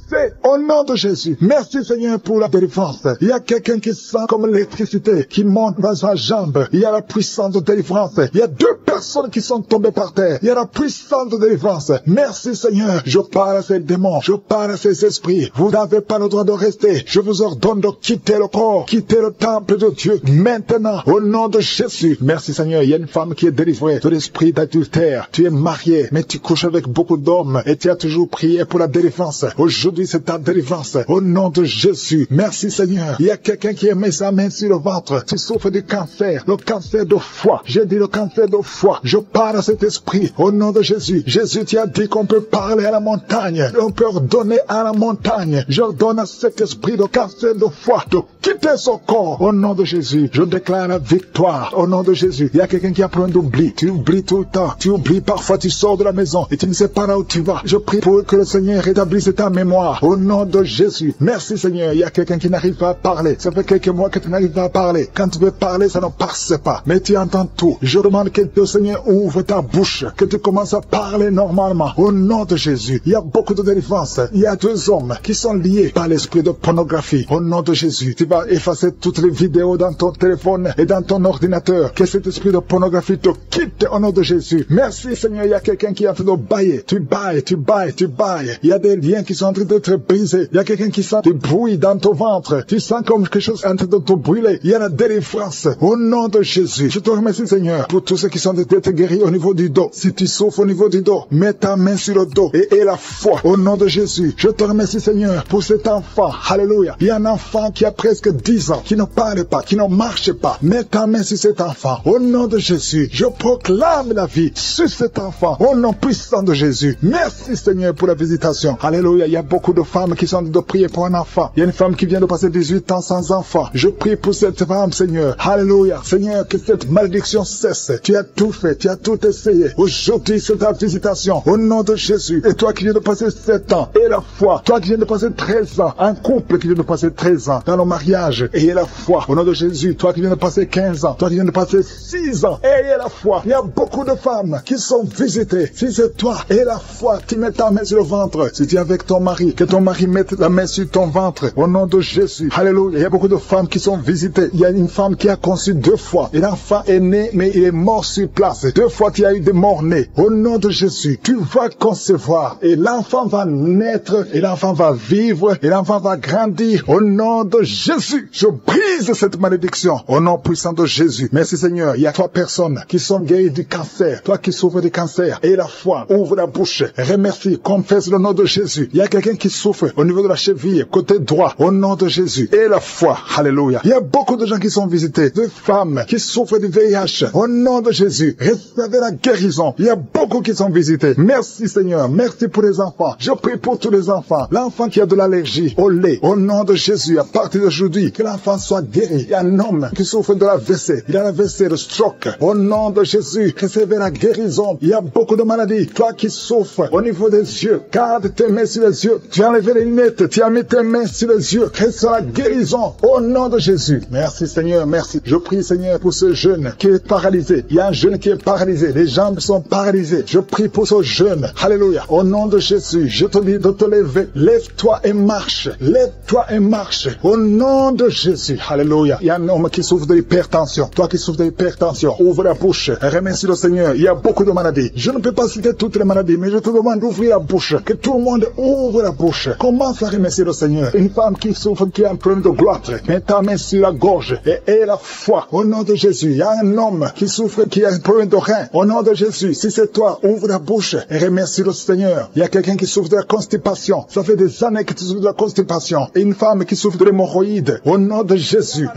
Au nom de Jésus. Merci, Seigneur, pour la délivrance. Il y a quelqu'un qui sent comme l'électricité qui monte dans sa jambe. Il y a la puissance de délivrance. Il y a 2 personnes qui sont tombées par terre. Il y a la puissance de délivrance. Merci, Seigneur. Je parle à ces démons. Je parle à ces esprits. Vous n'avez pas le droit de rester. Je vous ordonne de quitter le corps, quitter le temple de Dieu maintenant, au nom de Jésus. Merci, Seigneur. Il y a une femme qui est délivrée de l'esprit d'adultère. Tu es marié, mais tu couches avec beaucoup d'hommes et tu as toujours prié pour la délivrance. Aujourd'hui, c'est ta délivrance. Au nom de Jésus. Merci, Seigneur. Il y a quelqu'un qui a mis sa main sur le ventre. Tu souffres du cancer, le cancer de foie. J'ai dit le cancer de foie. Je parle à cet esprit au nom de Jésus. Jésus, tu as dit qu'on peut parler à la montagne. On peut ordonner à la montagne s'éloigne. J'ordonne à cet esprit de cancer de foie de quitter son corps. Au nom de Jésus, je déclare la victoire. Au nom de Jésus, il y a quelqu'un qui a pris d'oubli. Tu oublies tout le temps. Tu oublies parfois, tu sors de la maison et tu ne sais pas là où tu vas. Je prie pour que le Seigneur rétablisse ta mémoire. Au nom de Jésus. Merci Seigneur. Il y a quelqu'un qui n'arrive pas à parler. Ça fait quelques mois que tu n'arrives pas à parler. Quand tu veux parler, ça ne passe pas. Mais tu entends tout. Je demande que le Seigneur ouvre ta bouche. Que tu commences à parler normalement. Au nom de Jésus. Il y a beaucoup de délivrance. Il y a 2 hommes qui sont liés par l'esprit de pornographie. Au nom de Jésus. Tu vas effacer toutes les vidéos dans ton téléphone et dans ton ordinateur. Que cet esprit de pornographie te quitte au nom de Jésus. Merci Seigneur. Il y a quelqu'un qui est en train de bailler. Tu bailles, tu bailles, tu bailles. Il y a des liens qui sont en train d'être brisés. Il y a quelqu'un qui sent du bruit dans ton ventre. Tu sens comme quelque chose en train de te brûler. Il y a la délivrance. Au nom de Jésus. Je te remercie Seigneur pour tous ceux qui sont d'être guéris au niveau du dos. Si tu souffres au niveau du dos, mets ta main sur le dos et aie la foi. Au nom de Jésus. Je te remercie Seigneur pour cet enfant. Alléluia. Il y a un enfant qui a presque 10 ans, qui ne parle pas, qui ne marche pas. Mets ta main sur cet enfant. Au nom de Jésus. Je proclame la vie sur cet enfant. Au nom puissant de Jésus. Merci Seigneur pour la visitation. Alléluia. Il y a beaucoup de femmes qui sont de prier pour un enfant. Il y a une femme qui vient de passer 18 ans sans enfant. Je prie pour cette femme Seigneur. Alléluia. Seigneur, que cette malédiction cesse. Tu as tout fait. Tu as tout essayé. Aujourd'hui c'est ta visitation. Au nom de Jésus. Et toi qui viens de passer 7 ans. Et la foi. Toi qui viens de passer 13 ans. Un couple qui vient de passer 13 ans dans le mariage. Ayez la foi. Au nom de Jésus. Toi qui viens de passer 15 ans. Toi qui viens de passer 6 ans. Ayez la foi. Il y a beaucoup de femmes qui sont visitées. Si c'est toi, ayez la foi. Tu mets ta main sur le ventre. Si tu es avec ton mari, que ton mari mette la main sur ton ventre. Au nom de Jésus. Alléluia. Il y a beaucoup de femmes qui sont visitées. Il y a une femme qui a conçu 2 fois. Et l'enfant est né, mais il est mort sur place. 2 fois, tu as eu des morts-nés. Au nom de Jésus, tu vas concevoir. Et l'enfant va naître. Et l'enfant va vivre. Et l'enfant va grandir. Au nom de Jésus, je brise cette malédiction. Au nom puissant de Jésus. Merci Seigneur. Il y a 3 personnes qui sont guéries du cancer. Toi qui souffres du cancer. Et la foi. Ouvre la bouche. Remercie. Confesse le nom de Jésus. Il y a quelqu'un qui souffre au niveau de la cheville, côté droit. Au nom de Jésus. Et la foi. Alléluia. Il y a beaucoup de gens qui sont visités. De femmes qui souffrent du VIH. Au nom de Jésus. Recevez la guérison. Il y a beaucoup qui sont visités. Merci Seigneur. Merci pour les enfants. Je prie pour tous les enfants. L'enfant qui a de l'allergie au lait. Au nom de Jésus. À partir d'aujourd'hui, que l'enfant soit guéri. Il y a un homme qui souffre de la WC. Il a la WC, le stroke. Au nom de Jésus. Recevez la guérison. Il y a beaucoup de maladies. Toi qui souffres au niveau des yeux. Garde tes mains sur les yeux. Tu as enlevé les lunettes. Tu as mis tes mains sur les yeux. Reçois la guérison. Au nom de Jésus. Merci Seigneur. Merci. Je prie Seigneur pour ce jeune qui est paralysé. Il y a un jeune qui est paralysé. Les jambes sont paralysées. Je prie pour ce jeune. Alléluia. Au nom de Jésus. Je te dis de te lever. Lève-toi et marche. Lève-toi et marche. Au nom de Jésus. Alléluia. Il y a un homme qui souffre de l'hypertension. Toi qui souffres de l'hypertension. Ouvre la bouche. Remercie le Seigneur. Il y a beaucoup de maladies. Je ne peux pas citer toutes les maladies, mais je te demande d'ouvrir la bouche. Que tout le monde ouvre la bouche. Commence à remercier le Seigneur. Une femme qui souffre, qui a un problème de gloire. Mets ta main sur la gorge et aie la foi. Au nom de Jésus. Il y a un homme qui souffre, qui a un problème de rein. Au nom de Jésus. Si c'est toi, ouvre la bouche et remercie le Seigneur. Il y a quelqu'un qui souffre de la constipation. Ça fait des années que tu souffres de la constipation. Et une femme qui souffre de l'hémorroïde. Au nom de Jésus.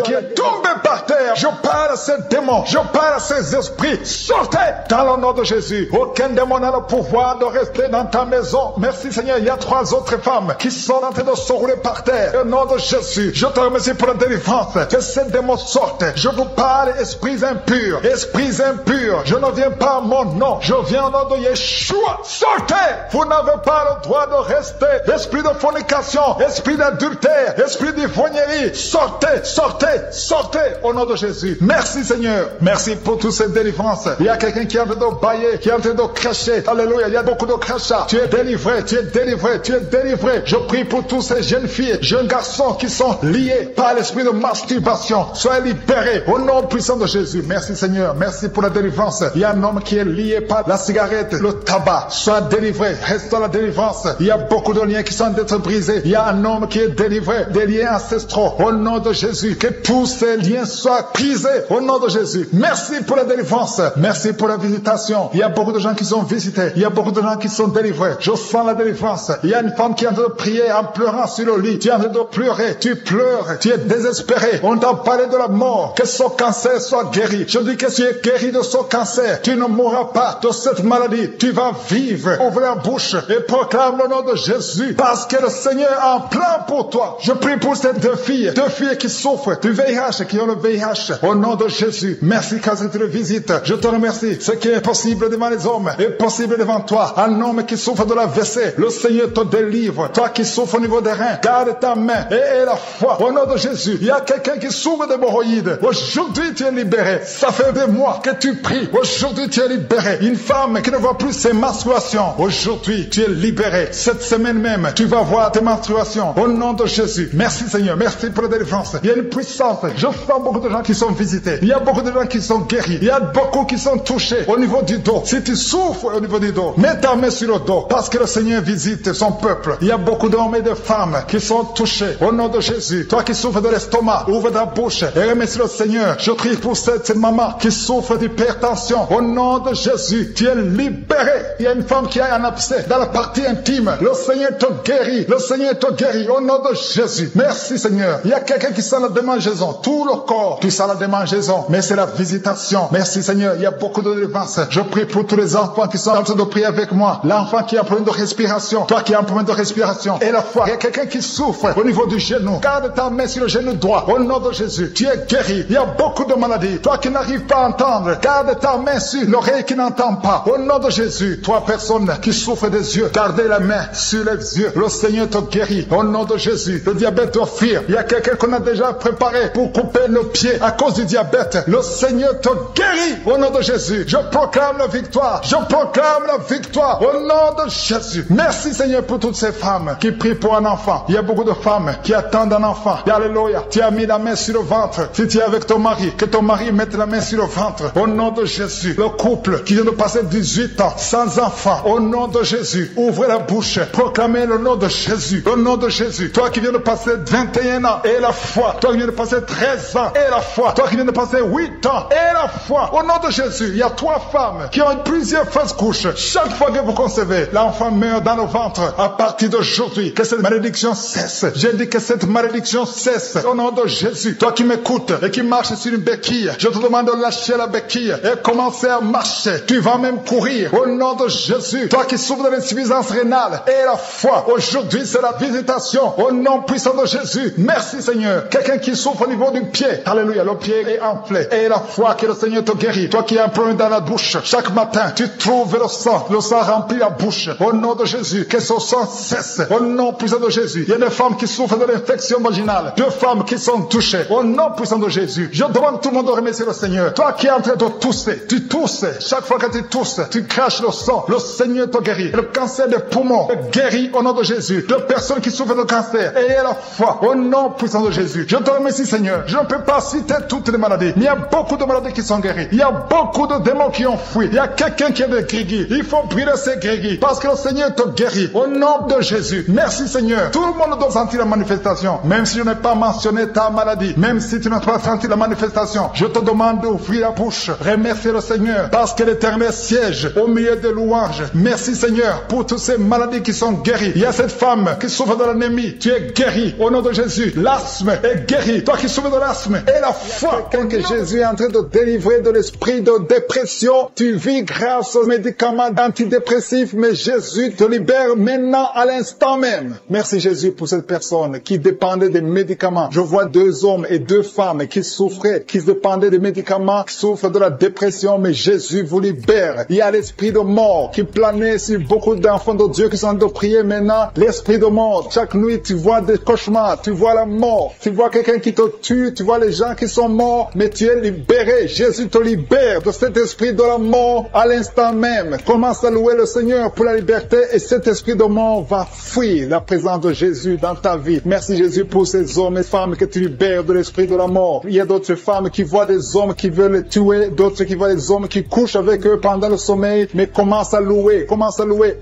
Qui est tombé par terre. Je parle à ces démons. Je parle à ces esprits. Sortez dans le nom de Jésus. Aucun démon n'a le pouvoir de rester dans ta maison. Merci Seigneur. Il y a 3 autres femmes qui sont en train de se rouler par terre. Au nom de Jésus. Je te remercie pour la délivrance. Que ces démons sortent. Je vous parle, esprits impurs. Esprits impurs. Je ne viens pas à mon nom. Je viens au nom de Yeshua. Sortez. Vous n'avez pas le droit de rester. Esprit de fornication. Esprit d'adultère. Esprit d'ivrognerie. Sortez. Sortez. Sortez. Au nom de Jésus. Merci Seigneur. Merci pour toutes ces délivrances. Il y a quelqu'un qui est en train de bailler. Qui est en train de cracher. Alléluia. Il y a beaucoup de crachats. Tu es délivré. Tu es délivré. Tu es délivré. Je prie pour tous ces jeunes filles, jeunes garçons qui sont liés par l'esprit de masturbation. Soyez libérés. Au nom puissant de Jésus. Merci Seigneur. Merci pour la délivrance. Il y a un homme qui est lié par la cigarette, le tabac. Sois délivré. Reste dans la délivrance. Il y a beaucoup de liens qui sont d'être brisés. Il y a un homme qui est délivré des liens ancestraux. Au nom de Jésus. Que tous ces liens soient brisés. Au nom de Jésus. Merci pour la délivrance. Merci pour la visitation. Il y a beaucoup de gens qui sont visités. Il y a beaucoup de gens qui sont délivrés. Je sens la délivrance. Il y a une femme qui est en train de prier en pleurant sur le lit. Tu es en train de pleurer. Tu pleures. Tu es désespéré. On t'a parlé de la mort. Que son cancer soit guéri. Je dis que tu es guéri de son cancer. Tu ne mourras pas de cette maladie. Tu vas vivre. Ouvre la bouche et proclame le nom de Jésus. Jésus, parce que le Seigneur a un plan pour toi. Je prie pour ces deux filles qui souffrent du VIH, qui ont le VIH. Au nom de Jésus, merci quand tu le visites. Je te remercie. Ce qui est possible devant les hommes est possible devant toi. Un homme qui souffre de la WC, le Seigneur te délivre. Toi qui souffres au niveau des reins, garde ta main et la foi. Au nom de Jésus, il y a quelqu'un qui souffre d'hémorroïdes. Aujourd'hui, tu es libéré. Ça fait des mois que tu pries. Aujourd'hui, tu es libéré. Une femme qui ne voit plus ses menstruations. Aujourd'hui, tu es libéré. Cette semaine même, tu vas voir tes menstruations. Au nom de Jésus. Merci Seigneur. Merci pour la délivrance. Il y a une puissance. Je sens beaucoup de gens qui sont visités. Il y a beaucoup de gens qui sont guéris. Il y a beaucoup qui sont touchés au niveau du dos. Si tu souffres au niveau du dos, mets ta main sur le dos. Parce que le Seigneur visite son peuple. Il y a beaucoup d'hommes et de femmes qui sont touchés. Au nom de Jésus. Toi qui souffres de l'estomac, ouvre ta bouche et remercie le Seigneur. Je prie pour cette maman qui souffre d'hypertension. Au nom de Jésus, tu es libéré. Il y a une femme qui a un abcès dans la partie intime. Le Seigneur te guérit. Le Seigneur te guérit. Au nom de Jésus. Merci Seigneur. Il y a quelqu'un qui sent la démangeaison. Tout le corps, tu sens la démangeaison. Mais c'est la visitation. Merci Seigneur. Il y a beaucoup de délivrance. Je prie pour tous les enfants qui sont en train de prier avec moi. L'enfant qui a un problème de respiration. Toi qui as un problème de respiration. Et la foi. Il y a quelqu'un qui souffre au niveau du genou. Garde ta main sur le genou droit. Au nom de Jésus. Tu es guéri. Il y a beaucoup de maladies. Toi qui n'arrives pas à entendre. Garde ta main sur l'oreille qui n'entend pas. Au nom de Jésus. Toi personne qui souffre des yeux. Gardez la main sur les yeux. Le Seigneur te guérit. Au nom de Jésus. Le diabète doit fuir. Il y a quelqu'un qu'on a déjà préparé pour couper le pied à cause du diabète. Le Seigneur te guérit. Au nom de Jésus. Je proclame la victoire. Je proclame la victoire. Au nom de Jésus. Merci Seigneur pour toutes ces femmes qui prient pour un enfant. Il y a beaucoup de femmes qui attendent un enfant. Alléluia. Tu as mis la main sur le ventre. Si tu es avec ton mari, que ton mari mette la main sur le ventre. Au nom de Jésus. Le couple qui vient de passer 18 ans sans enfant. Au nom de Jésus. Ouvrez la bouche. Proclamez le nom de Jésus. Le nom de Jésus. Toi qui viens de passer 21 ans et la foi. Toi qui viens de passer 13 ans et la foi. Toi qui viens de passer 8 ans et la foi. Au nom de Jésus. Il y a 3 femmes qui ont plusieurs fausses couches. Chaque fois que vous concevez, l'enfant meurt dans le ventre. À partir d'aujourd'hui, que cette malédiction cesse. J'ai dit que cette malédiction cesse. Au nom de Jésus. Toi qui m'écoutes et qui marches sur une béquille, je te demande de lâcher la béquille et commencer à marcher. Tu vas même courir. Au nom de Jésus. Toi qui souffres de l'insuffisance rénale et la foi. Aujourd'hui, c'est la visitation. Au nom puissant de Jésus. Merci Seigneur. Quelqu'un qui souffre au niveau du pied. Alléluia. Le pied est enflé. Et la foi que le Seigneur te guérit. Toi qui as un problème dans la bouche. Chaque matin, tu trouves le sang. Le sang remplit la bouche. Au nom de Jésus. Que ce sang cesse. Au nom puissant de Jésus. Il y a des femmes qui souffrent de l'infection vaginale. 2 femmes qui sont touchées. Au nom puissant de Jésus. Je demande tout le monde de remercier le Seigneur. Toi qui es en train de tousser. Tu tousses. Chaque fois que tu tousses, tu craches le sang. Le Seigneur te guérit. Le cancer des poumons est guéri au nom de Jésus. De personnes qui souffrent de cancer. Ayez la foi. Au nom puissant de Jésus. Je te remercie Seigneur. Je ne peux pas citer toutes les maladies. Mais il y a beaucoup de maladies qui sont guéries. Il y a beaucoup de démons qui ont fui. Il y a quelqu'un qui est de grégui. Il faut prier ces grégui. Parce que le Seigneur te guérit. Au nom de Jésus. Merci Seigneur. Tout le monde doit sentir la manifestation. Même si je n'ai pas mentionné ta maladie. Même si tu n'as pas senti la manifestation. Je te demande d'ouvrir la bouche. Remercier le Seigneur. Parce que l'Éternel siège au milieu des louanges. Merci Seigneur pour toutes ces maladies qui sont guéries. Il y a cette femme qui souffre de l'anémie. Tu es guéri au nom de Jésus. L'asthme est guéri. Toi qui souffres de l'asthme. Et la foi. Quand Jésus est en train de délivrer de l'esprit de dépression, tu vis grâce aux médicaments antidépressifs, mais Jésus te libère maintenant à l'instant même. Merci Jésus pour cette personne qui dépendait des médicaments. Je vois 2 hommes et 2 femmes qui souffraient, qui dépendaient des médicaments, qui souffrent de la dépression, mais Jésus vous libère. Il y a l'esprit de mort qui planait sur beaucoup d'enfants de Dieu qui sont en train de prier maintenant. L'esprit de mort. Chaque nuit, tu vois des cauchemars, tu vois la mort, tu vois quelqu'un qui te tue, tu vois les gens qui sont morts, mais tu es libéré. Jésus te libère de cet esprit de la mort à l'instant même. Commence à louer le Seigneur pour la liberté et cet esprit de mort va fuir la présence de Jésus dans ta vie. Merci Jésus pour ces hommes et femmes que tu libères de l'esprit de la mort. Il y a d'autres femmes qui voient des hommes qui veulent les tuer, d'autres qui voient des hommes qui couchent avec eux pendant le sommeil, mais commence à louer,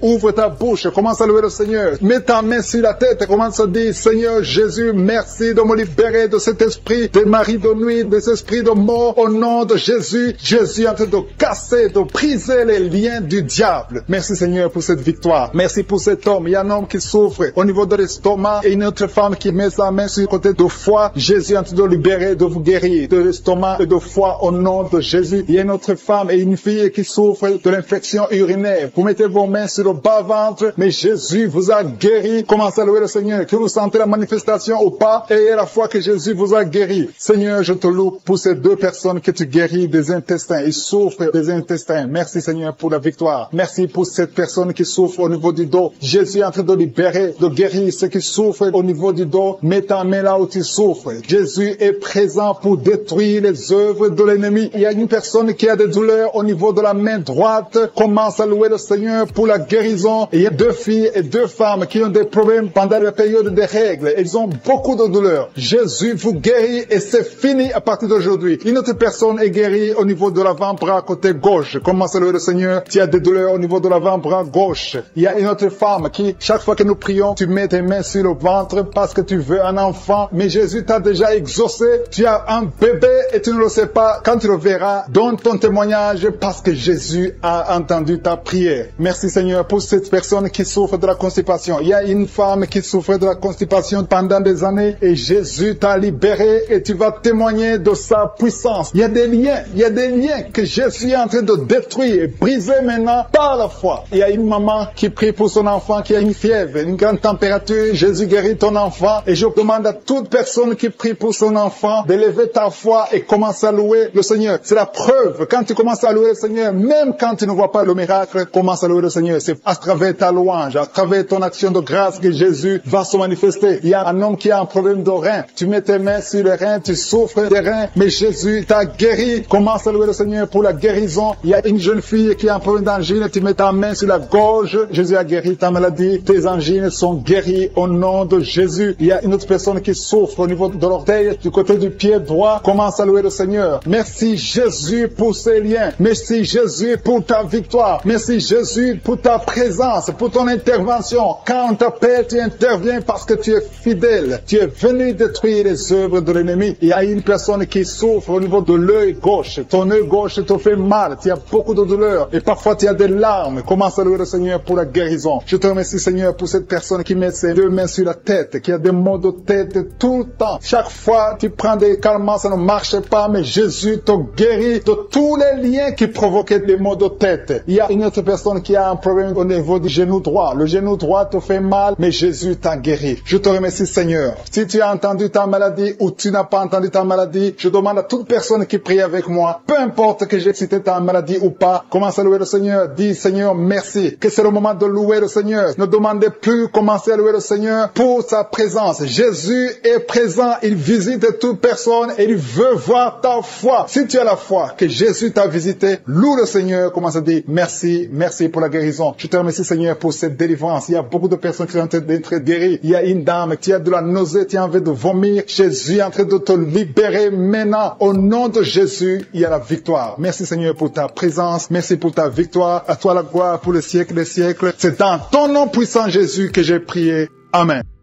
ouvre ta bouche, commence à louer le Seigneur. Mets ta main sur la tête, commence à dire, Seigneur Jésus, merci de me libérer de cet esprit de mari de nuit, de cet esprit de mort, au nom de Jésus. Jésus est en train de casser, de briser les liens du diable. Merci Seigneur pour cette victoire. Merci pour cet homme. Il y a un homme qui souffre au niveau de l'estomac et une autre femme qui met sa main sur le côté de foie. Jésus est en train de libérer, de vous guérir de l'estomac et de foie au nom de Jésus. Il y a une autre femme et une fille qui souffre de l'infection urinaire. Vous mettez vos mains sur le bas-ventre, mais Jésus vous a guéri. Commencez à louer le Seigneur. Que vous sentez la manifestation ou pas, ayez la foi que Jésus vous a guéri. Seigneur, je te loue pour ces deux personnes que tu guéris des intestins. Ils souffrent des intestins. Merci Seigneur pour la victoire. Merci pour cette personne qui souffre au niveau du dos. Jésus est en train de libérer, de guérir ceux qui souffrent au niveau du dos. Mets ta main là où tu souffres. Jésus est présent pour détruire les œuvres de l'ennemi. Il y a une personne qui a des douleurs au niveau de la main droite. Commence à louer le Seigneur pour la guérison. Et il y a deux filles et deux femmes qui ont des problèmes pendant la période des règles. Ils ont beaucoup de douleurs. Jésus vous guérit et c'est fini à partir d'aujourd'hui. Une autre personne est guérie au niveau de l'avant-bras côté gauche. Commence à louer le Seigneur. Tu as des douleurs au niveau de l'avant-bras gauche. Il y a une autre femme qui, chaque fois que nous prions, tu mets tes mains sur le ventre parce que tu veux un enfant. Mais Jésus t'a déjà exaucé. Tu as un bébé et tu ne le sais pas. Quand tu le verras, donne ton témoignage parce que Jésus a entendu ta prière. Merci Seigneur pour cette personne qui souffre de la constipation. Il y a une femme qui souffrait de la constipation pendant des années et Jésus t'a libéré et tu vas témoigner de sa puissance. Il y a des liens que Jésus est en train de détruire et briser maintenant par la foi. Il y a une maman qui prie pour son enfant qui a une fièvre, une grande température. Jésus guérit ton enfant et je demande à toute personne qui prie pour son enfant d'élever ta foi et commence à louer le Seigneur. C'est la preuve. Quand tu commences à louer le Seigneur, même quand tu ne vois pas le miracle, commence à louer le Seigneur. C'est à travers ta louange, à travers ton action de grâce que Jésus va se manifester. Il y a un homme qui a un problème de rein. Tu mets tes mains sur les reins, tu souffres des reins, mais Jésus t'a guéri. Commence à louer le Seigneur pour la guérison. Il y a une jeune fille qui a un problème d'angine, tu mets ta main sur la gorge. Jésus a guéri ta maladie. Tes angines sont guéries au nom de Jésus. Il y a une autre personne qui souffre au niveau de l'orteil, du côté du pied droit. Commence à louer le Seigneur. Merci Jésus pour ces liens. Merci Jésus pour ta victoire. Merci Jésus pour ta présence, pour ton intervention. Quand on t'appelle, tu interviens parce que tu es fidèle. Tu es venu détruire les œuvres de l'ennemi. Il y a une personne qui souffre au niveau de l'œil gauche. Ton œil gauche te fait mal. Tu as beaucoup de douleur. Et parfois tu as des larmes. Commence à louer le Seigneur pour la guérison. Je te remercie Seigneur pour cette personne qui met ses deux mains sur la tête, qui a des maux de tête tout le temps. Chaque fois tu prends des calmants, ça ne marche pas, mais Jésus te guérit de tous les liens qui provoquaient des maux de tête. Il y a une autre personne qui a un problème au niveau du genou droit. Le genou droit te fait mal, mais Jésus t'a guéri. Je te remercie Seigneur. Si tu as entendu ta maladie ou tu n'as pas entendu ta maladie, je demande à toute personne qui prie avec moi, peu importe que j'ai cité ta maladie ou pas, commence à louer le Seigneur. Dis Seigneur merci, que c'est le moment de louer le Seigneur. Ne demandez plus, commencez à louer le Seigneur pour sa présence. Jésus est présent, il visite toute personne et il veut voir ta foi. Si tu as la foi que Jésus t'a visité, loue le Seigneur, commence à dire merci, merci pour la guérison. Je te remercie Seigneur pour cette délivrance. Il y a beaucoup de personnes qui sont en train d'être guéries. Il y a une dame qui a de la nausée, qui a envie de vomir. Jésus est en train de te libérer maintenant. Au nom de Jésus, il y a la victoire. Merci Seigneur pour ta présence. Merci pour ta victoire. À toi la gloire pour le siècle des siècles. C'est dans ton nom puissant Jésus que j'ai prié. Amen.